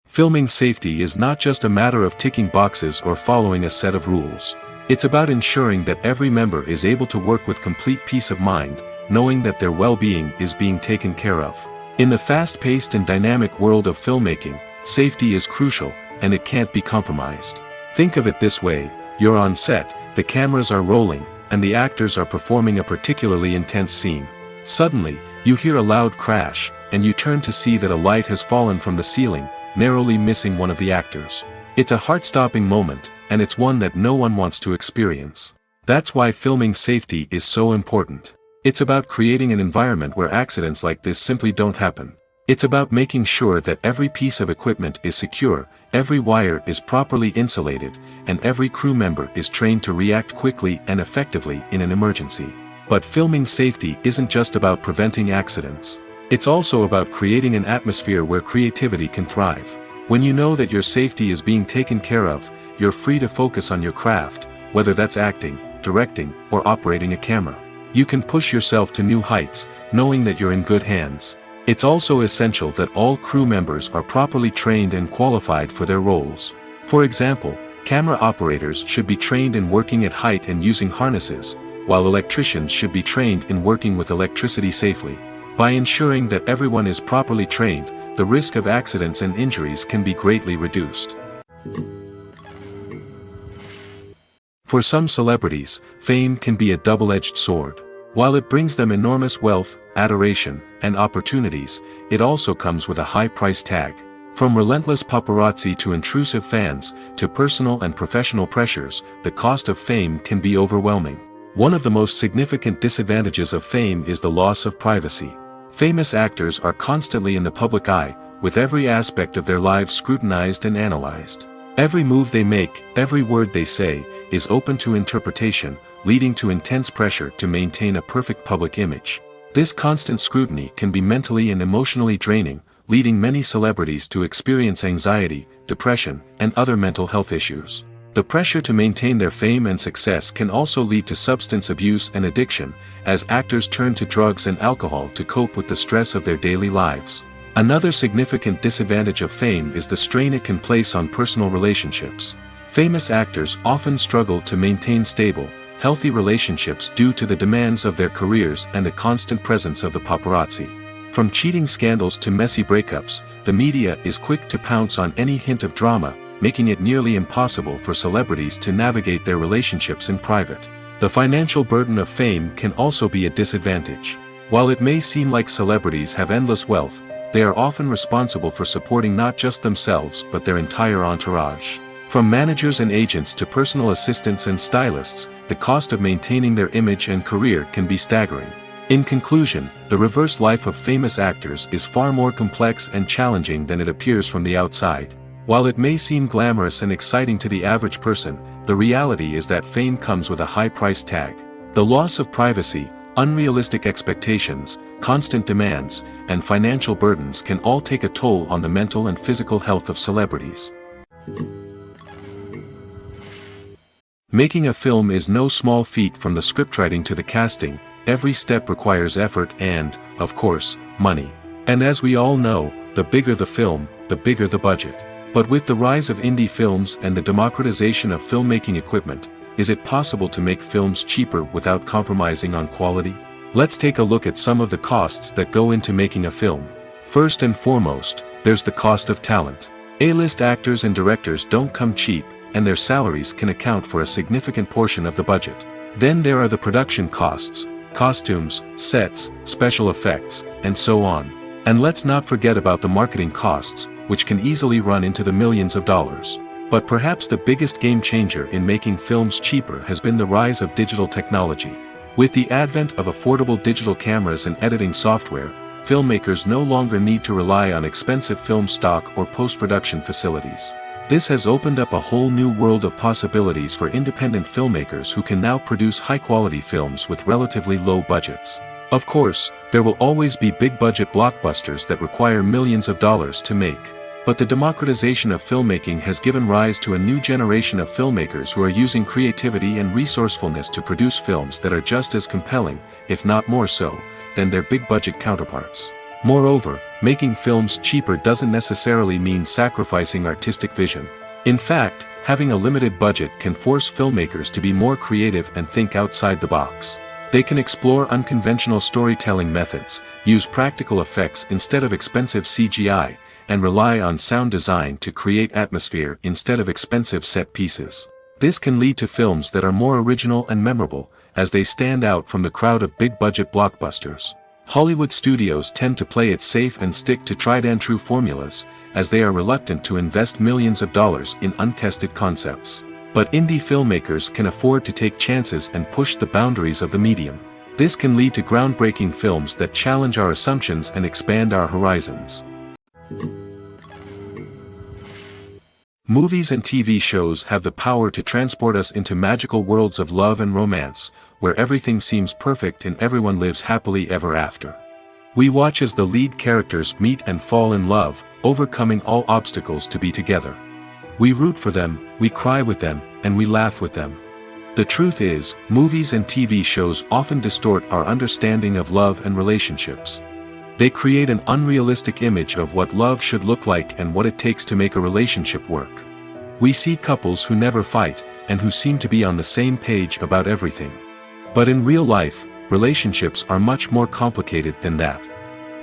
Filming safety is not just a matter of ticking boxes or following a set of rules. It's about ensuring that every member is able to work with complete peace of mind, knowing that their well-being is being taken care of. In the fast-paced and dynamic world of filmmaking, safety is crucial, and it can't be compromised. Think of it this way: you're on set, the cameras are rolling, and the actors are performing a particularly intense scene. Suddenly, you hear a loud crash, and you turn to see that a light has fallen from the ceiling, narrowly missing one of the actors. It's a heart-stopping moment, and it's one that no one wants to experience. That's why filming safety is so important. It's about creating an environment where accidents like this simply don't happen. It's about making sure that every piece of equipment is secure, every wire is properly insulated, and every crew member is trained to react quickly and effectively in an emergency. But filming safety isn't just about preventing accidents. It's also about creating an atmosphere where creativity can thrive. When you know that your safety is being taken care of, you're free to focus on your craft, whether that's acting, directing, or operating a camera. You can push yourself to new heights, knowing that you're in good hands. It's also essential that all crew members are properly trained and qualified for their roles. For example, camera operators should be trained in working at height and using harnesses, while electricians should be trained in working with electricity safely. By ensuring that everyone is properly trained, the risk of accidents and injuries can be greatly reduced. For some celebrities, fame can be a double-edged sword. While it brings them enormous wealth, adoration, and opportunities, it also comes with a high price tag. From relentless paparazzi to intrusive fans, to personal and professional pressures, the cost of fame can be overwhelming. One of the most significant disadvantages of fame is the loss of privacy. Famous actors are constantly in the public eye, with every aspect of their lives scrutinized and analyzed. Every move they make, every word they say, is open to interpretation, leading to intense pressure to maintain a perfect public image. This constant scrutiny can be mentally and emotionally draining, leading many celebrities to experience anxiety, depression, and other mental health issues. The pressure to maintain their fame and success can also lead to substance abuse and addiction, as actors turn to drugs and alcohol to cope with the stress of their daily lives. Another significant disadvantage of fame is the strain it can place on personal relationships. Famous actors often struggle to maintain stable, healthy relationships due to the demands of their careers and the constant presence of the paparazzi. From cheating scandals to messy breakups, the media is quick to pounce on any hint of drama, making it nearly impossible for celebrities to navigate their relationships in private. The financial burden of fame can also be a disadvantage. While it may seem like celebrities have endless wealth, they are often responsible for supporting not just themselves but their entire entourage. From managers and agents to personal assistants and stylists, the cost of maintaining their image and career can be staggering. In conclusion, the reverse life of famous actors is far more complex and challenging than it appears from the outside. While it may seem glamorous and exciting to the average person, the reality is that fame comes with a high price tag. The loss of privacy, unrealistic expectations, constant demands, and financial burdens can all take a toll on the mental and physical health of celebrities. Making a film is no small feat. From the scriptwriting to the casting, every step requires effort and, of course, money. And as we all know, the bigger the film, the bigger the budget. But with the rise of indie films and the democratization of filmmaking equipment, is it possible to make films cheaper without compromising on quality? Let's take a look at some of the costs that go into making a film. First and foremost, there's the cost of talent. A-list actors and directors don't come cheap, and their salaries can account for a significant portion of the budget. Then there are the production costs, costumes, sets, special effects, and so on. And let's not forget about the marketing costs, which can easily run into the millions of dollars. But perhaps the biggest game changer in making films cheaper has been the rise of digital technology. With the advent of affordable digital cameras and editing software, filmmakers no longer need to rely on expensive film stock or post-production facilities. This has opened up a whole new world of possibilities for independent filmmakers who can now produce high-quality films with relatively low budgets. Of course, there will always be big-budget blockbusters that require millions of dollars to make. But the democratization of filmmaking has given rise to a new generation of filmmakers who are using creativity and resourcefulness to produce films that are just as compelling, if not more so, than their big-budget counterparts. Moreover, making films cheaper doesn't necessarily mean sacrificing artistic vision. In fact, having a limited budget can force filmmakers to be more creative and think outside the box. They can explore unconventional storytelling methods, use practical effects instead of expensive CGI, and rely on sound design to create atmosphere instead of expensive set pieces. This can lead to films that are more original and memorable, as they stand out from the crowd of big-budget blockbusters. Hollywood studios tend to play it safe and stick to tried-and-true formulas, as they are reluctant to invest millions of dollars in untested concepts. But indie filmmakers can afford to take chances and push the boundaries of the medium. This can lead to groundbreaking films that challenge our assumptions and expand our horizons. Movies and TV shows have the power to transport us into magical worlds of love and romance, where everything seems perfect and everyone lives happily ever after. We watch as the lead characters meet and fall in love, overcoming all obstacles to be together. We root for them, we cry with them, and we laugh with them. The truth is, movies and TV shows often distort our understanding of love and relationships. They create an unrealistic image of what love should look like and what it takes to make a relationship work. We see couples who never fight, and who seem to be on the same page about everything. But in real life, relationships are much more complicated than that.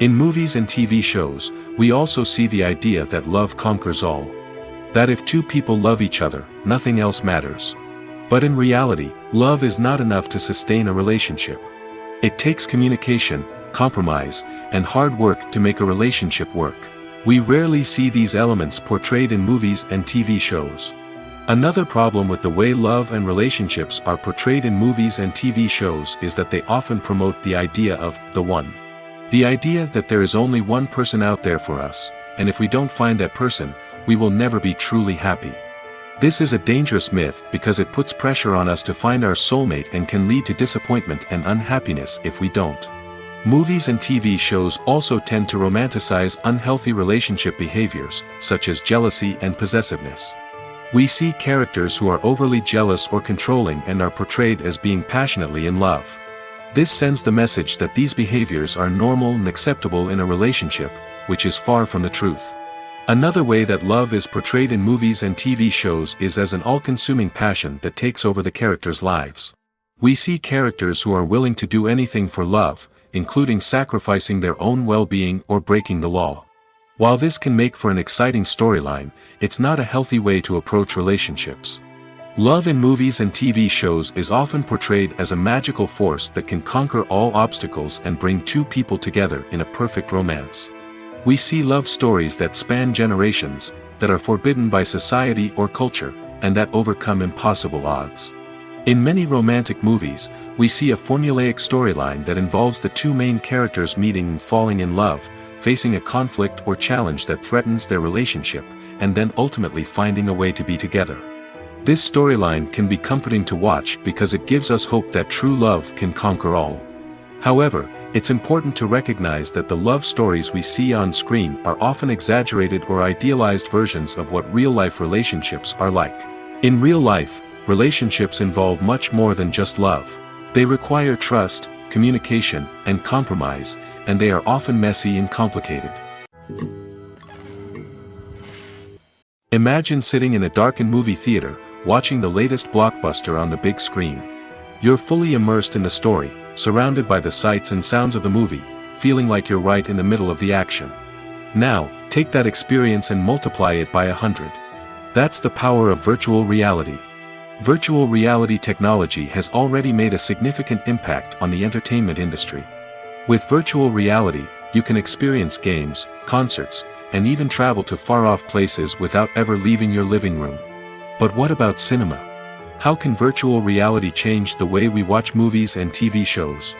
In movies and TV shows, we also see the idea that love conquers all. That if two people love each other, nothing else matters. But in reality, love is not enough to sustain a relationship. It takes communication, compromise, and hard work to make a relationship work. We rarely see these elements portrayed in movies and TV shows. Another problem with the way love and relationships are portrayed in movies and TV shows is that they often promote the idea of the one. The idea that there is only one person out there for us, and if we don't find that person, we will never be truly happy. This is a dangerous myth because it puts pressure on us to find our soulmate and can lead to disappointment and unhappiness if we don't. Movies and TV shows also tend to romanticize unhealthy relationship behaviors, such as jealousy and possessiveness. We see characters who are overly jealous or controlling and are portrayed as being passionately in love. This sends the message that these behaviors are normal and acceptable in a relationship, which is far from the truth. Another way that love is portrayed in movies and TV shows is as an all-consuming passion that takes over the characters' lives. We see characters who are willing to do anything for love, including sacrificing their own well-being or breaking the law. While this can make for an exciting storyline, it's not a healthy way to approach relationships. Love in movies and TV shows is often portrayed as a magical force that can conquer all obstacles and bring two people together in a perfect romance. We see love stories that span generations, that are forbidden by society or culture, and that overcome impossible odds. In many romantic movies, we see a formulaic storyline that involves the two main characters meeting and falling in love, facing a conflict or challenge that threatens their relationship, and then ultimately finding a way to be together. This storyline can be comforting to watch because it gives us hope that true love can conquer all. However, it's important to recognize that the love stories we see on screen are often exaggerated or idealized versions of what real-life relationships are like. In real life, relationships involve much more than just love. They require trust, communication, and compromise, and they are often messy and complicated. Imagine sitting in a darkened movie theater, watching the latest blockbuster on the big screen. You're fully immersed in the story, surrounded by the sights and sounds of the movie, feeling like you're right in the middle of the action. Now, take that experience and multiply it by 100. That's the power of virtual reality. Virtual reality technology has already made a significant impact on the entertainment industry. With virtual reality, you can experience games, concerts, and even travel to far-off places without ever leaving your living room. But what about cinema? How can virtual reality change the way we watch movies and TV shows?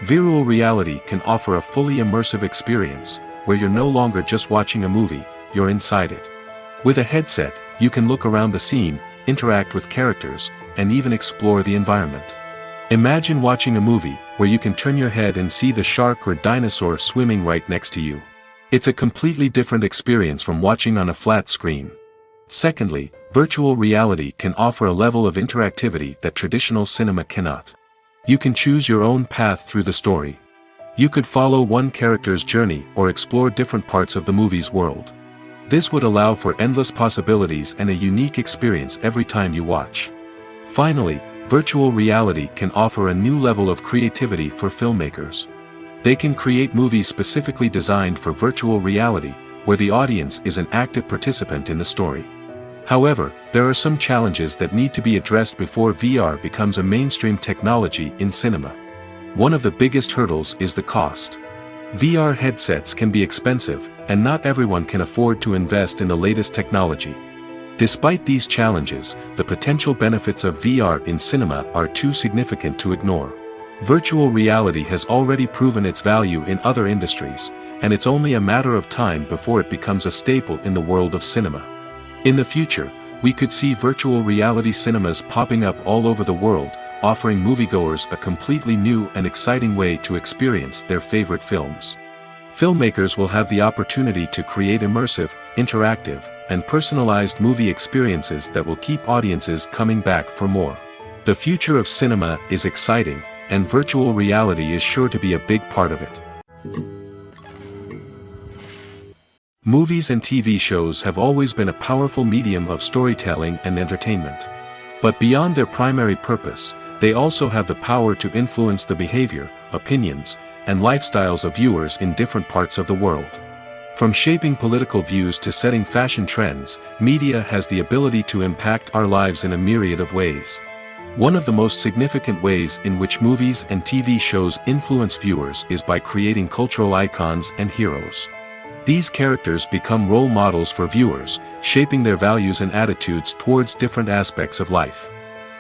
Virtual reality can offer a fully immersive experience, where you're no longer just watching a movie, you're inside it. With a headset, you can look around the scene, interact with characters, and even explore the environment. Imagine watching a movie where you can turn your head and see the shark or dinosaur swimming right next to you. It's a completely different experience from watching on a flat screen. Secondly, virtual reality can offer a level of interactivity that traditional cinema cannot. You can choose your own path through the story. You could follow one character's journey or explore different parts of the movie's world. This would allow for endless possibilities and a unique experience every time you watch. Finally, virtual reality can offer a new level of creativity for filmmakers. They can create movies specifically designed for virtual reality, where the audience is an active participant in the story. However, there are some challenges that need to be addressed before VR becomes a mainstream technology in cinema. One of the biggest hurdles is the cost. VR headsets can be expensive, and not everyone can afford to invest in the latest technology. Despite these challenges, the potential benefits of VR in cinema are too significant to ignore. Virtual reality has already proven its value in other industries, and it's only a matter of time before it becomes a staple in the world of cinema. In the future, we could see virtual reality cinemas popping up all over the world, offering moviegoers a completely new and exciting way to experience their favorite films. Filmmakers will have the opportunity to create immersive, interactive, and personalized movie experiences that will keep audiences coming back for more. The future of cinema is exciting, and virtual reality is sure to be a big part of it. Movies and TV shows have always been a powerful medium of storytelling and entertainment. But beyond their primary purpose, they also have the power to influence the behavior, opinions, and lifestyles of viewers in different parts of the world. From shaping political views to setting fashion trends, media has the ability to impact our lives in a myriad of ways. One of the most significant ways in which movies and TV shows influence viewers is by creating cultural icons and heroes. These characters become role models for viewers, shaping their values and attitudes towards different aspects of life.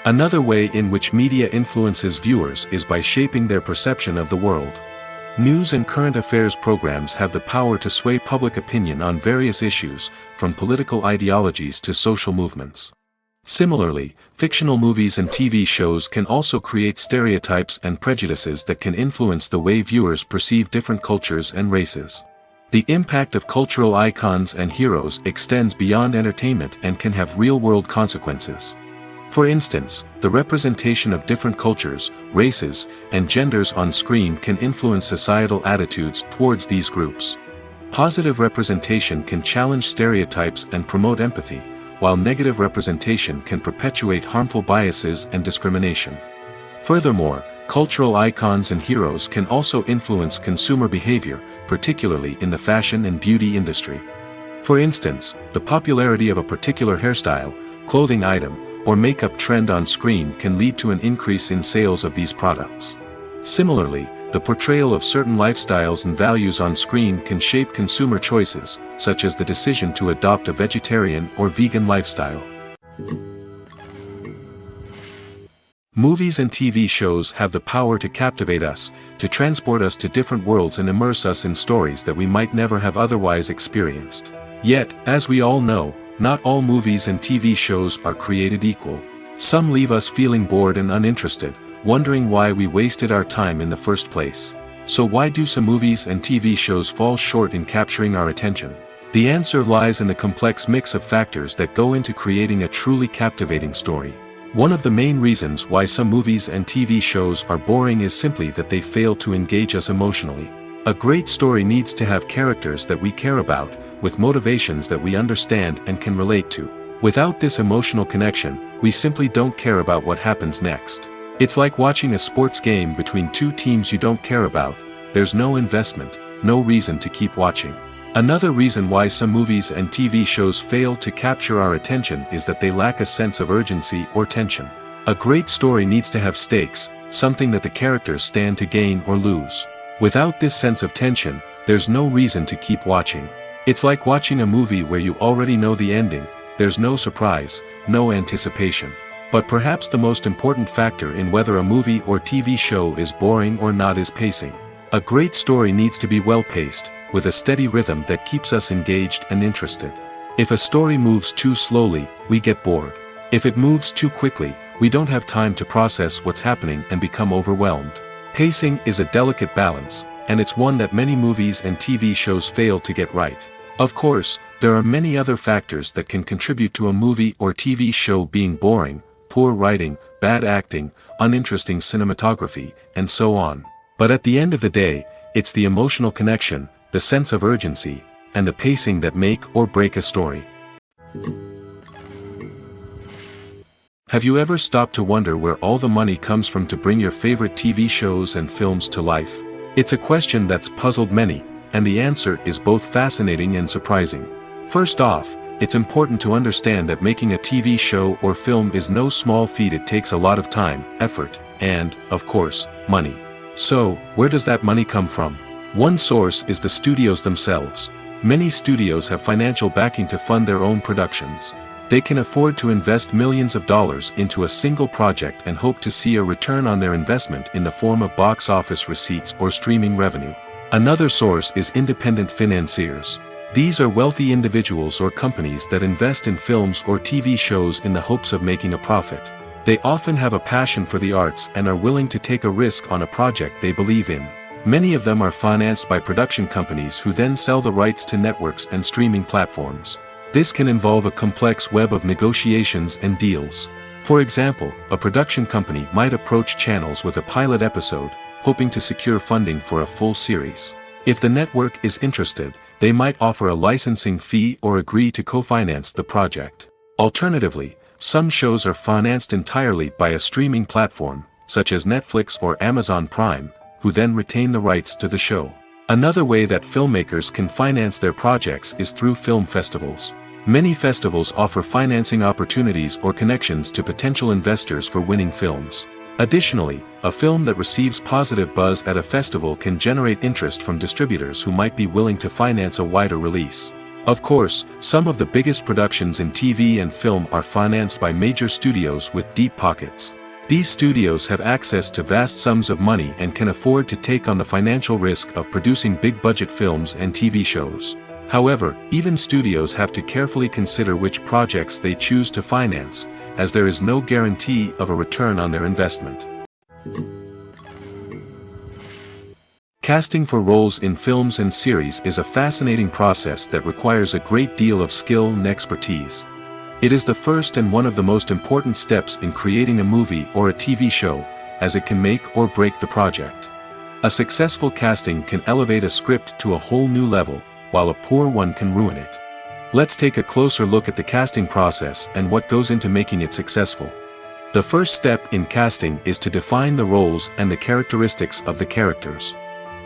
Another way in which media influences viewers is by shaping their perception of the world. News and current affairs programs have the power to sway public opinion on various issues, from political ideologies to social movements. Similarly, fictional movies and TV shows can also create stereotypes and prejudices that can influence the way viewers perceive different cultures and races. The impact of cultural icons and heroes extends beyond entertainment and can have real-world consequences. For instance, the representation of different cultures, races, and genders on screen can influence societal attitudes towards these groups. Positive representation can challenge stereotypes and promote empathy, while negative representation can perpetuate harmful biases and discrimination. Furthermore, cultural icons and heroes can also influence consumer behavior, particularly in the fashion and beauty industry. For instance, the popularity of a particular hairstyle, clothing item, or makeup trend on screen can lead to an increase in sales of these products. Similarly, the portrayal of certain lifestyles and values on screen can shape consumer choices, such as the decision to adopt a vegetarian or vegan lifestyle. Movies and TV shows have the power to captivate us, to transport us to different worlds and immerse us in stories that we might never have otherwise experienced. Yet, as we all know, not all movies and TV shows are created equal. Some leave us feeling bored and uninterested, wondering why we wasted our time in the first place. So why do some movies and TV shows fall short in capturing our attention? The answer lies in the complex mix of factors that go into creating a truly captivating story. One of the main reasons why some movies and TV shows are boring is simply that they fail to engage us emotionally. A great story needs to have characters that we care about, with motivations that we understand and can relate to. Without this emotional connection, we simply don't care about what happens next. It's like watching a sports game between two teams you don't care about. There's no investment, no reason to keep watching. Another reason why some movies and TV shows fail to capture our attention is that they lack a sense of urgency or tension. A great story needs to have stakes, something that the characters stand to gain or lose. Without this sense of tension, there's no reason to keep watching. It's like watching a movie where you already know the ending. There's no surprise, no anticipation. But perhaps the most important factor in whether a movie or TV show is boring or not is pacing. A great story needs to be well-paced, with a steady rhythm that keeps us engaged and interested. If a story moves too slowly, we get bored. If it moves too quickly, we don't have time to process what's happening and become overwhelmed. Pacing is a delicate balance, and it's one that many movies and TV shows fail to get right. Of course, there are many other factors that can contribute to a movie or TV show being boring: poor writing, bad acting, uninteresting cinematography, and so on. But at the end of the day, it's the emotional connection, the sense of urgency, and the pacing that make or break a story. Have you ever stopped to wonder where all the money comes from to bring your favorite TV shows and films to life? It's a question that's puzzled many, and the answer is both fascinating and surprising. First off, it's important to understand that making a TV show or film is no small feat. It takes a lot of time, effort, and, of course, money. So, where does that money come from? One source is the studios themselves. Many studios have financial backing to fund their own productions. They can afford to invest millions of dollars into a single project and hope to see a return on their investment in the form of box office receipts or streaming revenue. Another source is independent financiers. These are wealthy individuals or companies that invest in films or TV shows in the hopes of making a profit. They often have a passion for the arts and are willing to take a risk on a project they believe in. Many of them are financed by production companies who then sell the rights to networks and streaming platforms. This can involve a complex web of negotiations and deals. For example, a production company might approach channels with a pilot episode, hoping to secure funding for a full series. If the network is interested, they might offer a licensing fee or agree to co-finance the project. Alternatively, some shows are financed entirely by a streaming platform, such as Netflix or Amazon Prime, who then retain the rights to the show. Another way that filmmakers can finance their projects is through film festivals. Many festivals offer financing opportunities or connections to potential investors for winning films. Additionally, a film that receives positive buzz at a festival can generate interest from distributors who might be willing to finance a wider release. Of course, some of the biggest productions in TV and film are financed by major studios with deep pockets. These studios have access to vast sums of money and can afford to take on the financial risk of producing big-budget films and TV shows. However, even studios have to carefully consider which projects they choose to finance, as there is no guarantee of a return on their investment. Casting for roles in films and series is a fascinating process that requires a great deal of skill and expertise. It is the first and one of the most important steps in creating a movie or a TV show, as it can make or break the project. A successful casting can elevate a script to a whole new level, while a poor one can ruin it. Let's take a closer look at the casting process and what goes into making it successful. The first step in casting is to define the roles and the characteristics of the characters.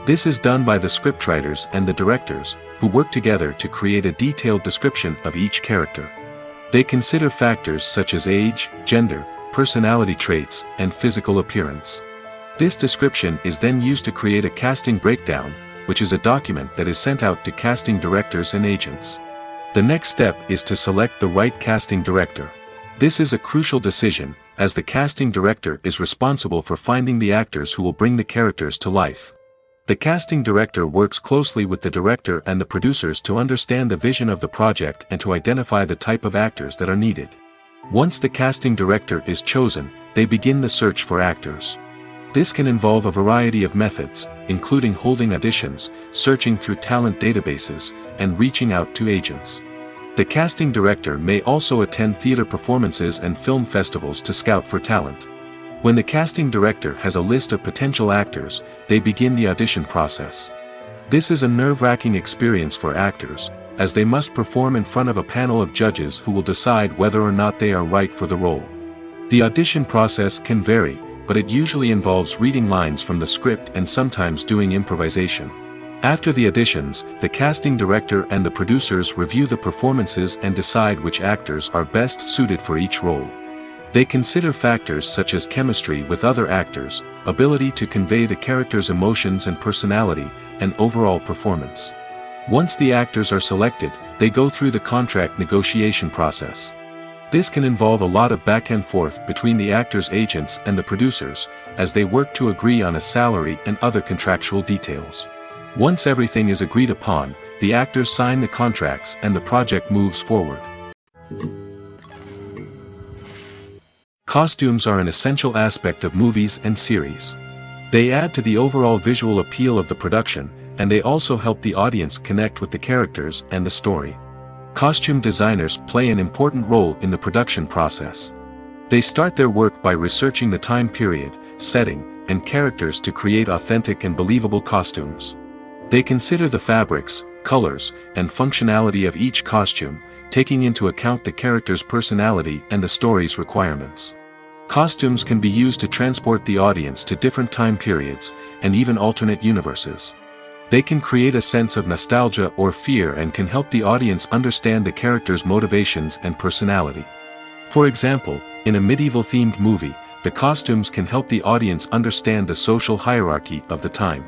This is done by the scriptwriters and the directors, who work together to create a detailed description of each character. They consider factors such as age, gender, personality traits, and physical appearance. This description is then used to create a casting breakdown, which is a document that is sent out to casting directors and agents. The next step is to select the right casting director. This is a crucial decision, as the casting director is responsible for finding the actors who will bring the characters to life. The casting director works closely with the director and the producers to understand the vision of the project and to identify the type of actors that are needed. Once the casting director is chosen, they begin the search for actors. This can involve a variety of methods, including holding auditions, searching through talent databases, and reaching out to agents. The casting director may also attend theater performances and film festivals to scout for talent. When the casting director has a list of potential actors, they begin the audition process. This is a nerve-wracking experience for actors, as they must perform in front of a panel of judges who will decide whether or not they are right for the role. The audition process can vary, but it usually involves reading lines from the script and sometimes doing improvisation. After the auditions, the casting director and the producers review the performances and decide which actors are best suited for each role. They consider factors such as chemistry with other actors, ability to convey the character's emotions and personality, and overall performance. Once the actors are selected, they go through the contract negotiation process. This can involve a lot of back and forth between the actors' agents and the producers, as they work to agree on a salary and other contractual details. Once everything is agreed upon, the actors sign the contracts and the project moves forward. Costumes are an essential aspect of movies and series. They add to the overall visual appeal of the production, and they also help the audience connect with the characters and the story. Costume designers play an important role in the production process. They start their work by researching the time period, setting, and characters to create authentic and believable costumes. They consider the fabrics, colors, and functionality of each costume, taking into account the character's personality and the story's requirements. Costumes can be used to transport the audience to different time periods, and even alternate universes. They can create a sense of nostalgia or fear and can help the audience understand the character's motivations and personality. For example, in a medieval-themed movie, the costumes can help the audience understand the social hierarchy of the time.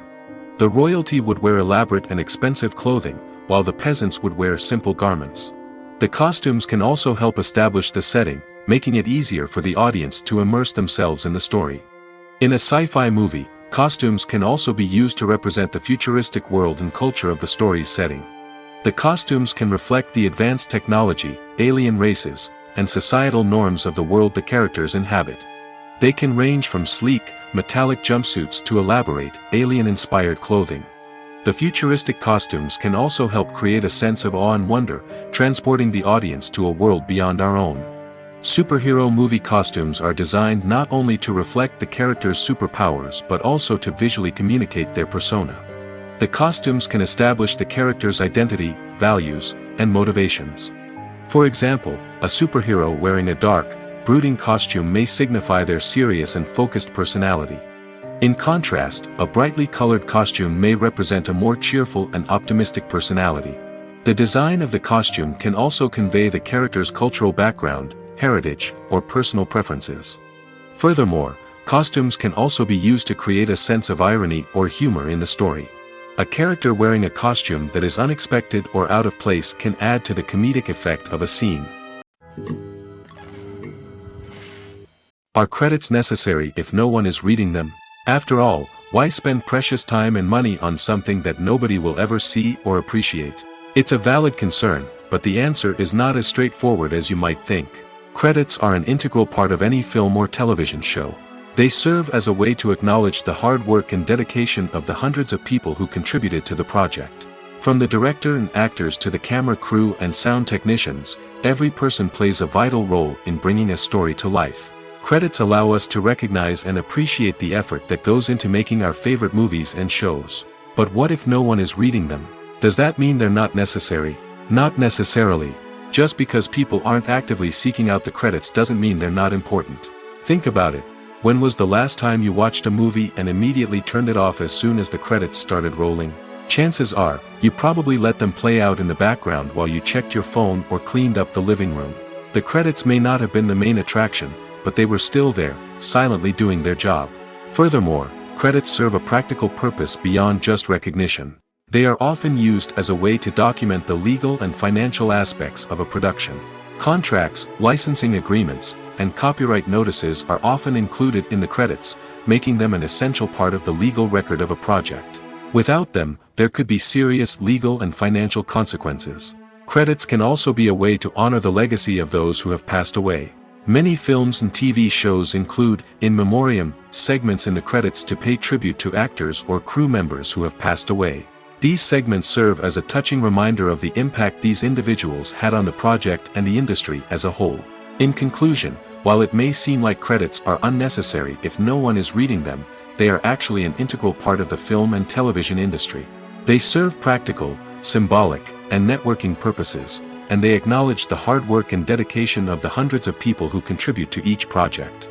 The royalty would wear elaborate and expensive clothing, while the peasants would wear simple garments. The costumes can also help establish the setting, making it easier for the audience to immerse themselves in the story. In a sci-fi movie, costumes can also be used to represent the futuristic world and culture of the story's setting. The costumes can reflect the advanced technology, alien races, and societal norms of the world the characters inhabit. They can range from sleek, metallic jumpsuits to elaborate, alien-inspired clothing. The futuristic costumes can also help create a sense of awe and wonder, transporting the audience to a world beyond our own. Superhero movie costumes are designed not only to reflect the character's superpowers but also to visually communicate their persona. The costumes can establish the character's identity, values, and motivations. For example, a superhero wearing a dark, brooding costume may signify their serious and focused personality. In contrast, a brightly colored costume may represent a more cheerful and optimistic personality. The design of the costume can also convey the character's cultural background, heritage, or personal preferences. Furthermore, costumes can also be used to create a sense of irony or humor in the story. A character wearing a costume that is unexpected or out of place can add to the comedic effect of a scene. Are credits necessary if no one is reading them? After all, why spend precious time and money on something that nobody will ever see or appreciate? It's a valid concern, but the answer is not as straightforward as you might think. Credits are an integral part of any film or television show. They serve as a way to acknowledge the hard work and dedication of the hundreds of people who contributed to the project. From the director and actors to the camera crew and sound technicians, every person plays a vital role in bringing a story to life. Credits allow us to recognize and appreciate the effort that goes into making our favorite movies and shows. But what if no one is reading them? Does that mean they're not necessary? Not necessarily. Just because people aren't actively seeking out the credits doesn't mean they're not important. Think about it. When was the last time you watched a movie and immediately turned it off as soon as the credits started rolling? Chances are, you probably let them play out in the background while you checked your phone or cleaned up the living room. The credits may not have been the main attraction, but they were still there, silently doing their job. Furthermore, credits serve a practical purpose beyond just recognition. They are often used as a way to document the legal and financial aspects of a production. Contracts, licensing agreements, and copyright notices are often included in the credits, making them an essential part of the legal record of a project. Without them, there could be serious legal and financial consequences. Credits can also be a way to honor the legacy of those who have passed away. Many films and TV shows include, in memoriam, segments in the credits to pay tribute to actors or crew members who have passed away. These segments serve as a touching reminder of the impact these individuals had on the project and the industry as a whole. In conclusion, while it may seem like credits are unnecessary if no one is reading them, they are actually an integral part of the film and television industry. They serve practical, symbolic, and networking purposes, and they acknowledge the hard work and dedication of the hundreds of people who contribute to each project.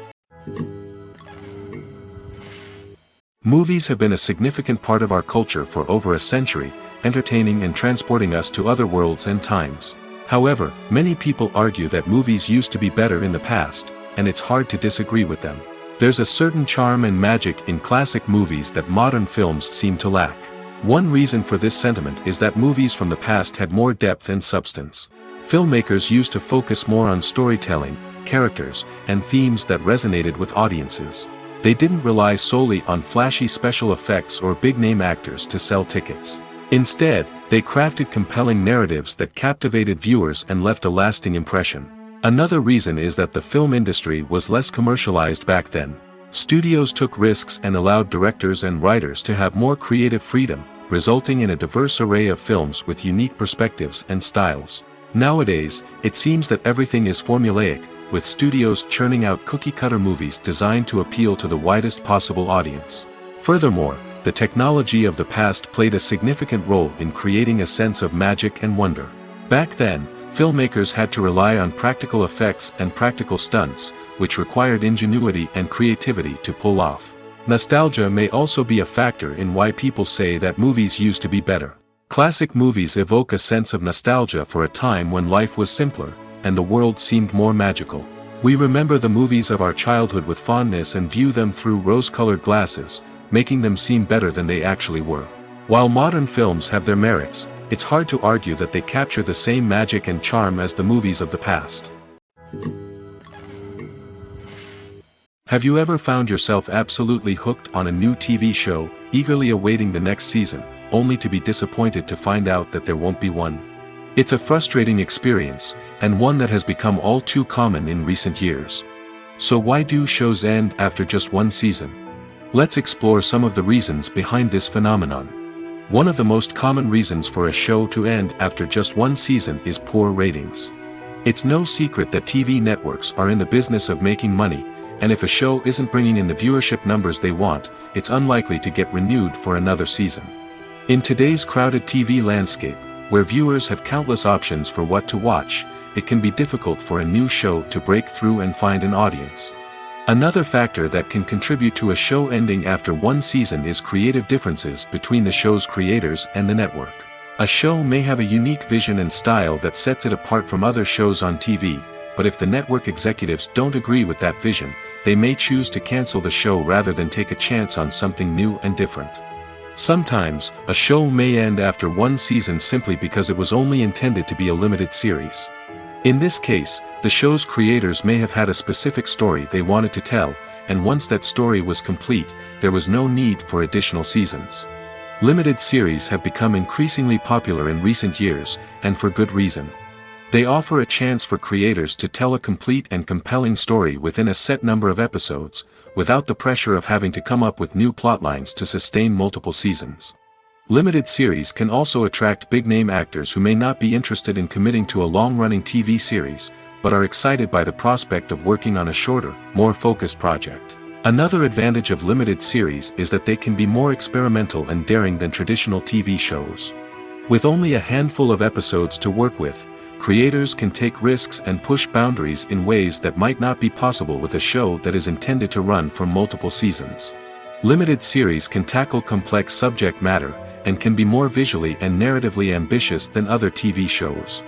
Movies have been a significant part of our culture for over a century, entertaining and transporting us to other worlds and times. However, many people argue that movies used to be better in the past, and it's hard to disagree with them. There's a certain charm and magic in classic movies that modern films seem to lack. One reason for this sentiment is that movies from the past had more depth and substance. Filmmakers used to focus more on storytelling, characters, and themes that resonated with audiences. They didn't rely solely on flashy special effects or big-name actors to sell tickets. Instead, they crafted compelling narratives that captivated viewers and left a lasting impression. Another reason is that the film industry was less commercialized back then. Studios took risks and allowed directors and writers to have more creative freedom, resulting in a diverse array of films with unique perspectives and styles. Nowadays, it seems that everything is formulaic, with studios churning out cookie-cutter movies designed to appeal to the widest possible audience. Furthermore, the technology of the past played a significant role in creating a sense of magic and wonder. Back then, filmmakers had to rely on practical effects and practical stunts, which required ingenuity and creativity to pull off. Nostalgia may also be a factor in why people say that movies used to be better. Classic movies evoke a sense of nostalgia for a time when life was simpler, and the world seemed more magical. We remember the movies of our childhood with fondness and view them through rose-colored glasses, making them seem better than they actually were. While modern films have their merits, it's hard to argue that they capture the same magic and charm as the movies of the past. Have you ever found yourself absolutely hooked on a new TV show, eagerly awaiting the next season, only to be disappointed to find out that there won't be one? It's a frustrating experience, and one that has become all too common in recent years. So why do shows end after just one season? Let's explore some of the reasons behind this phenomenon. One of the most common reasons for a show to end after just one season is poor ratings. It's no secret that TV networks are in the business of making money, and if a show isn't bringing in the viewership numbers they want, it's unlikely to get renewed for another season. In today's crowded TV landscape, where viewers have countless options for what to watch, it can be difficult for a new show to break through and find an audience. Another factor that can contribute to a show ending after one season is creative differences between the show's creators and the network. A show may have a unique vision and style that sets it apart from other shows on TV, but if the network executives don't agree with that vision, they may choose to cancel the show rather than take a chance on something new and different. Sometimes, a show may end after one season simply because it was only intended to be a limited series. In this case, the show's creators may have had a specific story they wanted to tell, and once that story was complete, there was no need for additional seasons. Limited series have become increasingly popular in recent years, and for good reason. They offer a chance for creators to tell a complete and compelling story within a set number of episodes, without the pressure of having to come up with new plotlines to sustain multiple seasons. Limited series can also attract big-name actors who may not be interested in committing to a long-running TV series, but are excited by the prospect of working on a shorter, more focused project. Another advantage of limited series is that they can be more experimental and daring than traditional TV shows. With only a handful of episodes to work with, creators can take risks and push boundaries in ways that might not be possible with a show that is intended to run for multiple seasons. Limited series can tackle complex subject matter, and can be more visually and narratively ambitious than other TV shows.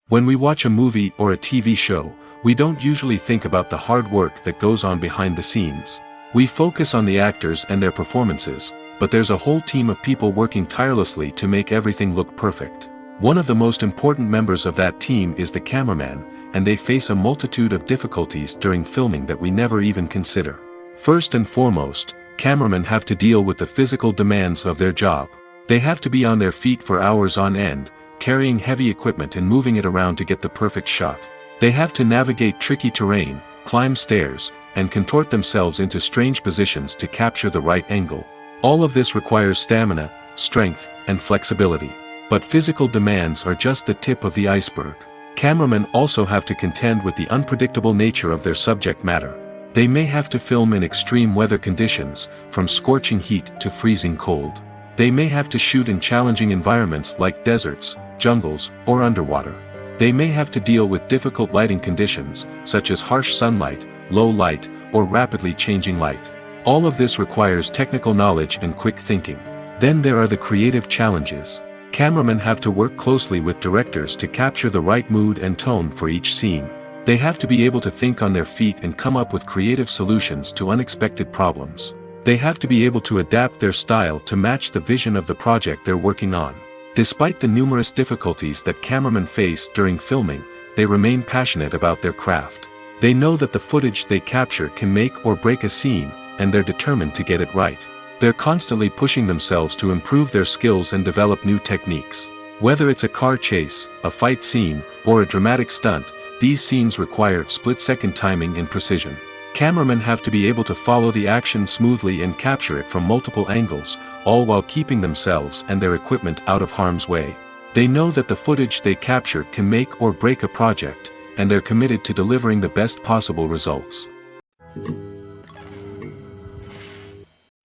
When we watch a movie or a TV show, we don't usually think about the hard work that goes on behind the scenes. We focus on the actors and their performances, but there's a whole team of people working tirelessly to make everything look perfect. One of the most important members of that team is the cameraman, and they face a multitude of difficulties during filming that we never even consider. First and foremost, cameramen have to deal with the physical demands of their job. They have to be on their feet for hours on end, carrying heavy equipment and moving it around to get the perfect shot. They have to navigate tricky terrain, climb stairs, and contort themselves into strange positions to capture the right angle. All of this requires stamina, strength, and flexibility. But physical demands are just the tip of the iceberg. Cameramen also have to contend with the unpredictable nature of their subject matter. They may have to film in extreme weather conditions, from scorching heat to freezing cold. They may have to shoot in challenging environments like deserts, jungles, or underwater. They may have to deal with difficult lighting conditions, such as harsh sunlight, low light, or rapidly changing light. All of this requires technical knowledge and quick thinking. Then there are the creative challenges. Cameramen have to work closely with directors to capture the right mood and tone for each scene. They have to be able to think on their feet and come up with creative solutions to unexpected problems. They have to be able to adapt their style to match the vision of the project they're working on. Despite the numerous difficulties that cameramen face during filming, they remain passionate about their craft. They know that the footage they capture can make or break a scene, and they're determined to get it right. They're constantly pushing themselves to improve their skills and develop new techniques. Whether it's a car chase, a fight scene, or a dramatic stunt, these scenes require split-second timing and precision. Cameramen have to be able to follow the action smoothly and capture it from multiple angles, all while keeping themselves and their equipment out of harm's way. They know that the footage they capture can make or break a project, and they're committed to delivering the best possible results.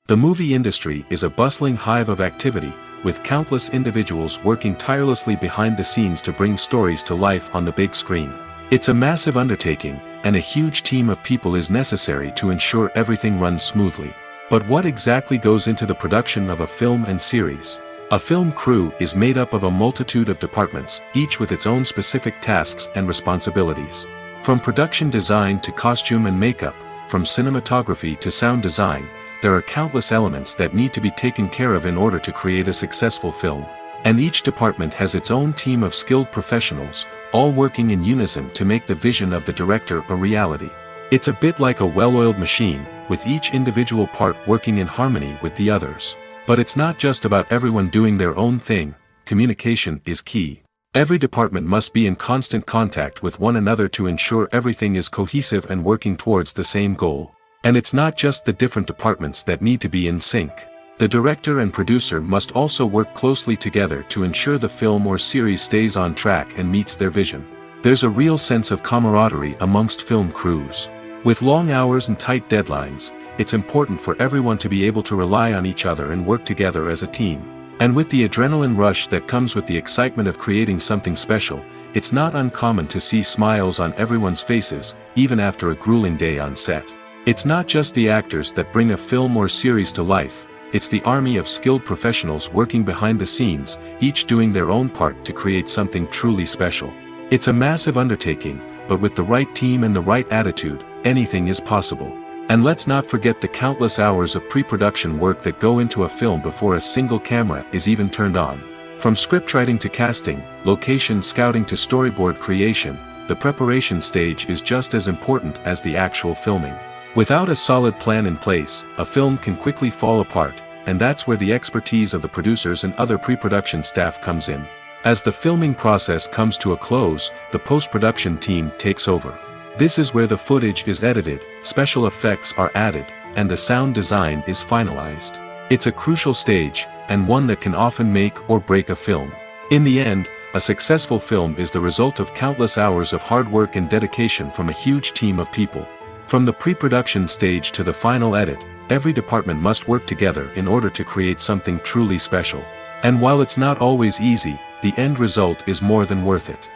The movie industry is a bustling hive of activity, with countless individuals working tirelessly behind the scenes to bring stories to life on the big screen. It's a massive undertaking, and a huge team of people is necessary to ensure everything runs smoothly. But what exactly goes into the production of a film and series? A film crew is made up of a multitude of departments, each with its own specific tasks and responsibilities. From production design to costume and makeup, from cinematography to sound design, there are countless elements that need to be taken care of in order to create a successful film. And each department has its own team of skilled professionals, all working in unison to make the vision of the director a reality. It's a bit like a well-oiled machine, with each individual part working in harmony with the others. But it's not just about everyone doing their own thing. Communication is key. Every department must be in constant contact with one another to ensure everything is cohesive and working towards the same goal. And it's not just the different departments that need to be in sync. The director and producer must also work closely together to ensure the film or series stays on track and meets their vision. There's a real sense of camaraderie amongst film crews. With long hours and tight deadlines, it's important for everyone to be able to rely on each other and work together as a team. And with the adrenaline rush that comes with the excitement of creating something special, it's not uncommon to see smiles on everyone's faces, even after a grueling day on set. It's not just the actors that bring a film or series to life, it's the army of skilled professionals working behind the scenes, each doing their own part to create something truly special. It's a massive undertaking, but with the right team and the right attitude, anything is possible. And let's not forget the countless hours of pre-production work that go into a film before a single camera is even turned on. From scriptwriting to casting, location scouting to storyboard creation, the preparation stage is just as important as the actual filming. Without a solid plan in place, a film can quickly fall apart, and that's where the expertise of the producers and other pre-production staff comes in. As the filming process comes to a close, the post-production team takes over. This is where the footage is edited, special effects are added, and the sound design is finalized. It's a crucial stage, and one that can often make or break a film. In the end, a successful film is the result of countless hours of hard work and dedication from a huge team of people. From the pre-production stage to the final edit, every department must work together in order to create something truly special. And while it's not always easy, the end result is more than worth it.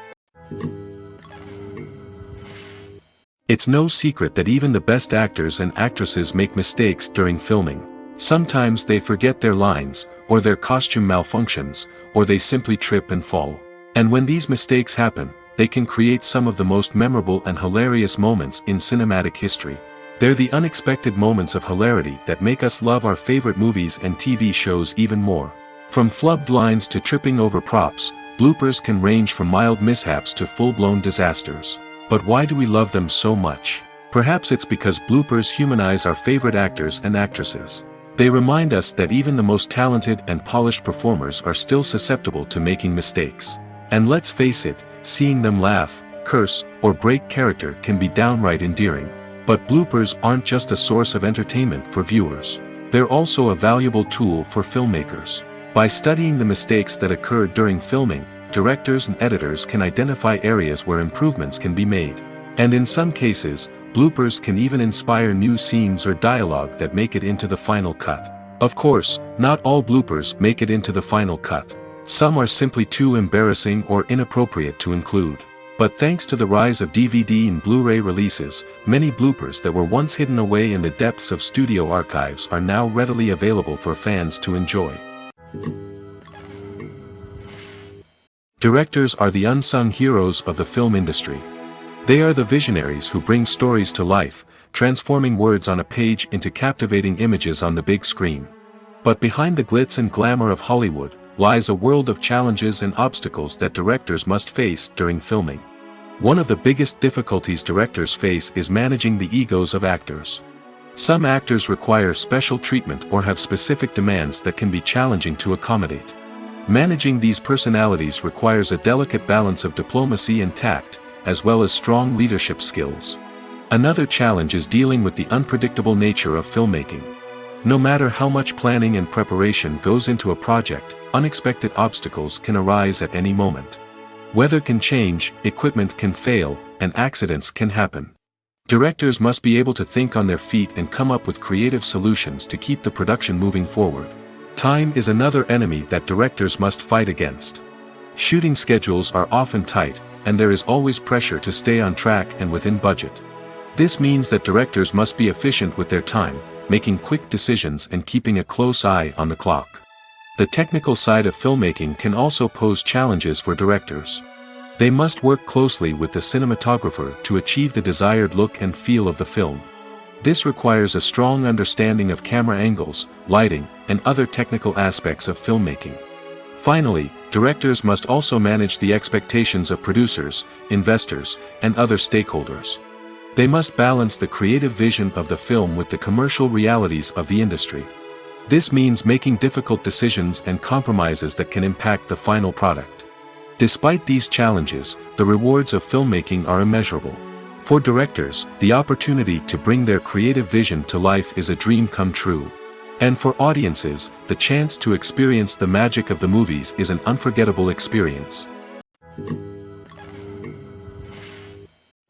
It's no secret that even the best actors and actresses make mistakes during filming. Sometimes they forget their lines, or their costume malfunctions, or they simply trip and fall. And when these mistakes happen, they can create some of the most memorable and hilarious moments in cinematic history. They're the unexpected moments of hilarity that make us love our favorite movies and TV shows even more. From flubbed lines to tripping over props, bloopers can range from mild mishaps to full-blown disasters. But why do we love them so much? Perhaps it's because bloopers humanize our favorite actors and actresses. They remind us that even the most talented and polished performers are still susceptible to making mistakes. And let's face it, seeing them laugh, curse, or break character can be downright endearing. But bloopers aren't just a source of entertainment for viewers. They're also a valuable tool for filmmakers. By studying the mistakes that occur during filming, directors and editors can identify areas where improvements can be made. And in some cases, bloopers can even inspire new scenes or dialogue that make it into the final cut. Of course, not all bloopers make it into the final cut. Some are simply too embarrassing or inappropriate to include. But thanks to the rise of DVD and Blu-ray releases, many bloopers that were once hidden away in the depths of studio archives are now readily available for fans to enjoy. Directors are the unsung heroes of the film industry. They are the visionaries who bring stories to life, transforming words on a page into captivating images on the big screen. But behind the glitz and glamour of Hollywood, lies a world of challenges and obstacles that directors must face during filming. One of the biggest difficulties directors face is managing the egos of actors. Some actors require special treatment or have specific demands that can be challenging to accommodate. Managing these personalities requires a delicate balance of diplomacy and tact, as well as strong leadership skills. Another challenge is dealing with the unpredictable nature of filmmaking. No matter how much planning and preparation goes into a project, unexpected obstacles can arise at any moment. Weather can change, equipment can fail, and accidents can happen. Directors must be able to think on their feet and come up with creative solutions to keep the production moving forward. Time is another enemy that directors must fight against. Shooting schedules are often tight, and there is always pressure to stay on track and within budget. This means that directors must be efficient with their time, making quick decisions and keeping a close eye on the clock. The technical side of filmmaking can also pose challenges for directors. They must work closely with the cinematographer to achieve the desired look and feel of the film. This requires a strong understanding of camera angles, lighting, and other technical aspects of filmmaking. Finally, directors must also manage the expectations of producers, investors, and other stakeholders. They must balance the creative vision of the film with the commercial realities of the industry. This means making difficult decisions and compromises that can impact the final product. Despite these challenges, the rewards of filmmaking are immeasurable. For directors, the opportunity to bring their creative vision to life is a dream come true. And for audiences, the chance to experience the magic of the movies is an unforgettable experience.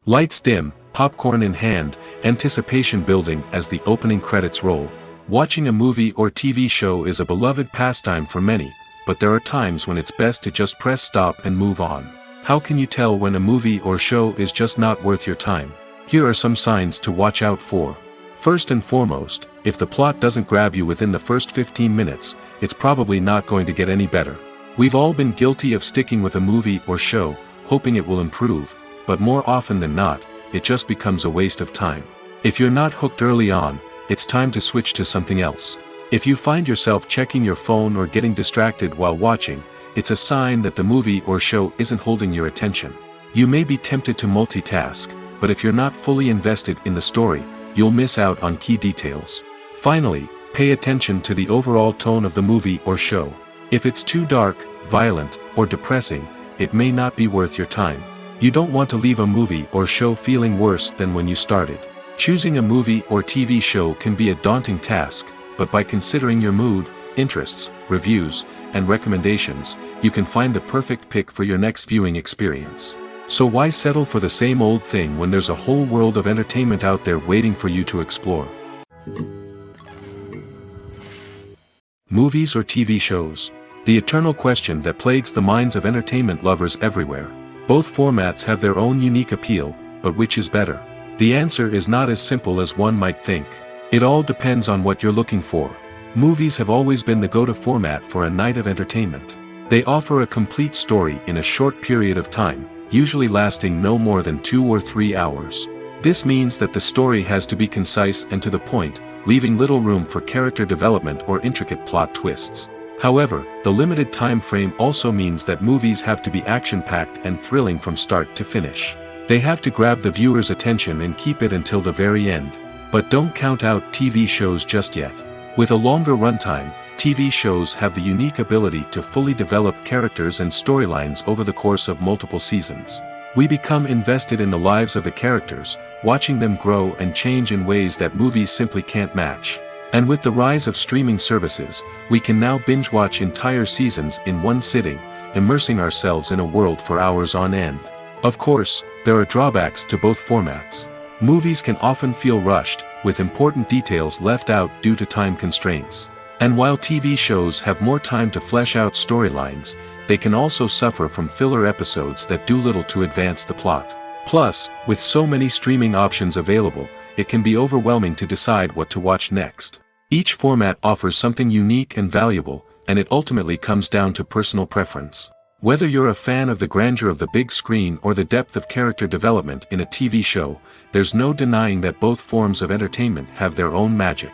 Lights dim, popcorn in hand, anticipation building as the opening credits roll. Watching a movie or TV show is a beloved pastime for many, but there are times when it's best to just press stop and move on. How can you tell when a movie or show is just not worth your time? Here are some signs to watch out for. First and foremost, if the plot doesn't grab you within the first 15 minutes, it's probably not going to get any better. We've all been guilty of sticking with a movie or show, hoping it will improve, but more often than not, it just becomes a waste of time. If you're not hooked early on, it's time to switch to something else. If you find yourself checking your phone or getting distracted while watching, it's a sign that the movie or show isn't holding your attention. You may be tempted to multitask, but if you're not fully invested in the story, you'll miss out on key details. Finally, pay attention to the overall tone of the movie or show. If it's too dark, violent, or depressing, it may not be worth your time. You don't want to leave a movie or show feeling worse than when you started. Choosing a movie or TV show can be a daunting task, but by considering your mood, interests, reviews, and recommendations, you can find the perfect pick for your next viewing experience. So why settle for the same old thing when there's a whole world of entertainment out there waiting for you to explore? Movies or TV shows? The eternal question that plagues the minds of entertainment lovers everywhere. Both formats have their own unique appeal, but which is better? The answer is not as simple as one might think. It all depends on what you're looking for. Movies have always been the go-to format for a night of entertainment. They offer a complete story in a short period of time, usually lasting no more than 2 or 3 hours. This means that the story has to be concise and to the point, leaving little room for character development or intricate plot twists. However, the limited time frame also means that movies have to be action-packed and thrilling from start to finish. They have to grab the viewer's attention and keep it until the very end. But don't count out TV shows just yet. With a longer runtime, TV shows have the unique ability to fully develop characters and storylines over the course of multiple seasons. We become invested in the lives of the characters, watching them grow and change in ways that movies simply can't match. And with the rise of streaming services, we can now binge-watch entire seasons in one sitting, immersing ourselves in a world for hours on end. Of course, there are drawbacks to both formats. Movies can often feel rushed, with important details left out due to time constraints. And while TV shows have more time to flesh out storylines, they can also suffer from filler episodes that do little to advance the plot. Plus, with so many streaming options available, it can be overwhelming to decide what to watch next. Each format offers something unique and valuable, and it ultimately comes down to personal preference. Whether you're a fan of the grandeur of the big screen or the depth of character development in a TV show, there's no denying that both forms of entertainment have their own magic.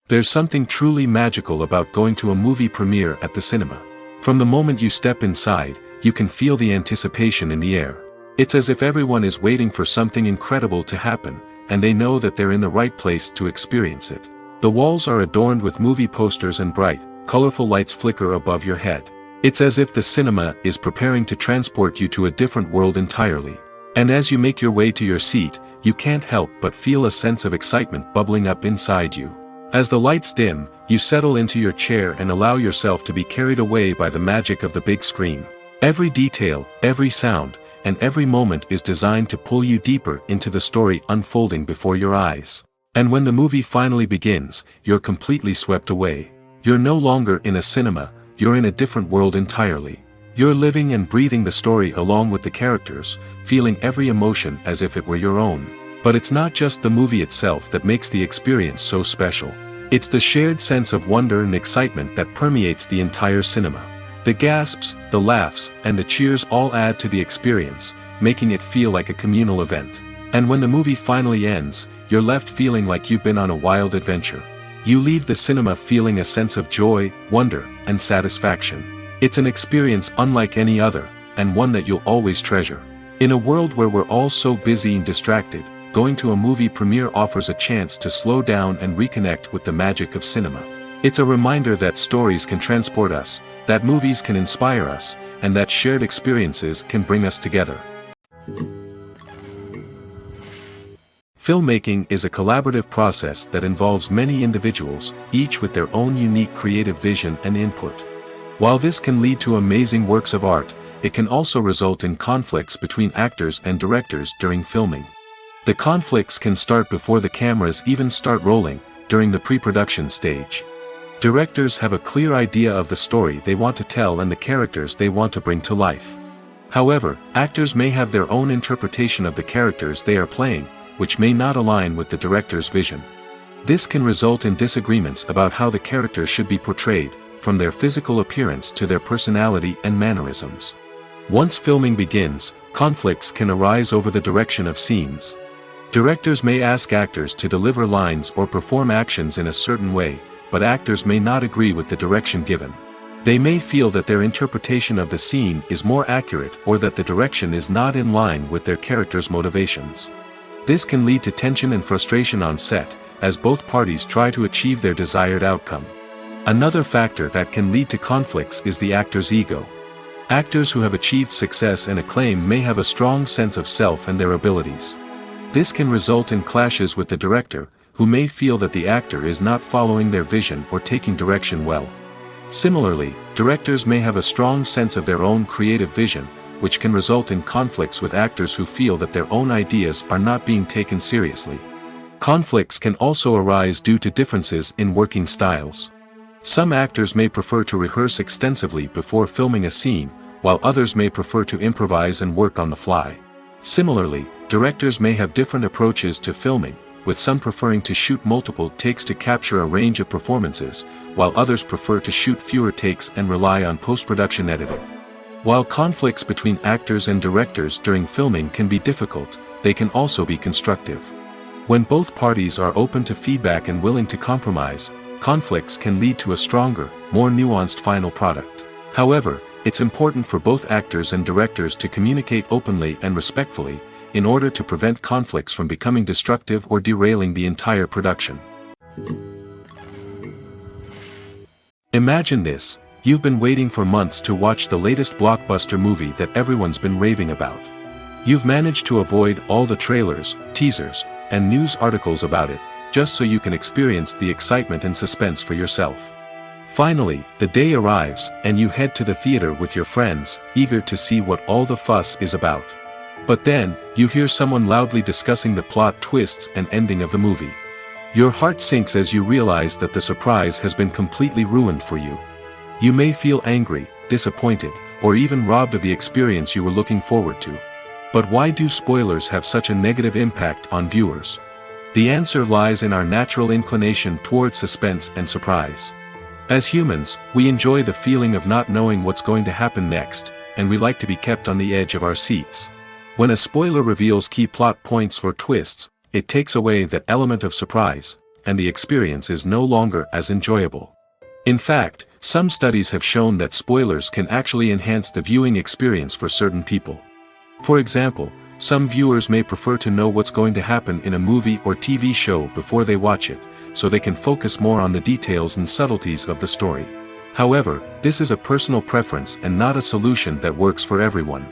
There's something truly magical about going to a movie premiere at the cinema. From the moment you step inside, you can feel the anticipation in the air. It's as if everyone is waiting for something incredible to happen, and they know that they're in the right place to experience it. The walls are adorned with movie posters and bright, colorful lights flicker above your head. It's as if the cinema is preparing to transport you to a different world entirely. And as you make your way to your seat, you can't help but feel a sense of excitement bubbling up inside you. As the lights dim, you settle into your chair and allow yourself to be carried away by the magic of the big screen. Every detail, every sound, and every moment is designed to pull you deeper into the story unfolding before your eyes. And when the movie finally begins, you're completely swept away. You're no longer in a cinema, you're in a different world entirely. You're living and breathing the story along with the characters, feeling every emotion as if it were your own. But it's not just the movie itself that makes the experience so special. It's the shared sense of wonder and excitement that permeates the entire cinema. The gasps, the laughs, and the cheers all add to the experience, making it feel like a communal event. And when the movie finally ends, you're left feeling like you've been on a wild adventure. You leave the cinema feeling a sense of joy, wonder, and satisfaction. It's an experience unlike any other, and one that you'll always treasure. In a world where we're all so busy and distracted, going to a movie premiere offers a chance to slow down and reconnect with the magic of cinema. It's a reminder that stories can transport us, that movies can inspire us, and that shared experiences can bring us together. Filmmaking is a collaborative process that involves many individuals, each with their own unique creative vision and input. While this can lead to amazing works of art, it can also result in conflicts between actors and directors during filming. The conflicts can start before the cameras even start rolling, during the pre-production stage. Directors have a clear idea of the story they want to tell and the characters they want to bring to life. However, actors may have their own interpretation of the characters they are playing, which may not align with the director's vision. This can result in disagreements about how the characters should be portrayed, from their physical appearance to their personality and mannerisms. Once filming begins, conflicts can arise over the direction of scenes. Directors may ask actors to deliver lines or perform actions in a certain way, but actors may not agree with the direction given. They may feel that their interpretation of the scene is more accurate or that the direction is not in line with their character's motivations. This can lead to tension and frustration on set, as both parties try to achieve their desired outcome. Another factor that can lead to conflicts is the actor's ego. Actors who have achieved success and acclaim may have a strong sense of self and their abilities. This can result in clashes with the director, who may feel that the actor is not following their vision or taking direction well. Similarly, directors may have a strong sense of their own creative vision, which can result in conflicts with actors who feel that their own ideas are not being taken seriously. Conflicts can also arise due to differences in working styles. Some actors may prefer to rehearse extensively before filming a scene, while others may prefer to improvise and work on the fly. Similarly, directors may have different approaches to filming, with some preferring to shoot multiple takes to capture a range of performances, while others prefer to shoot fewer takes and rely on post-production editing. While conflicts between actors and directors during filming can be difficult, they can also be constructive. When both parties are open to feedback and willing to compromise, conflicts can lead to a stronger, more nuanced final product. However, it's important for both actors and directors to communicate openly and respectfully, in order to prevent conflicts from becoming destructive or derailing the entire production. Imagine this: you've been waiting for months to watch the latest blockbuster movie that everyone's been raving about. You've managed to avoid all the trailers, teasers, and news articles about it, just so you can experience the excitement and suspense for yourself. Finally, the day arrives, and you head to the theater with your friends, eager to see what all the fuss is about. But then, you hear someone loudly discussing the plot twists and ending of the movie. Your heart sinks as you realize that the surprise has been completely ruined for you. You may feel angry, disappointed, or even robbed of the experience you were looking forward to. But why do spoilers have such a negative impact on viewers? The answer lies in our natural inclination toward suspense and surprise. As humans, we enjoy the feeling of not knowing what's going to happen next, and we like to be kept on the edge of our seats. When a spoiler reveals key plot points or twists, it takes away that element of surprise, and the experience is no longer as enjoyable. In fact, some studies have shown that spoilers can actually enhance the viewing experience for certain people. For example, some viewers may prefer to know what's going to happen in a movie or TV show before they watch it, so they can focus more on the details and subtleties of the story. However, this is a personal preference and not a solution that works for everyone.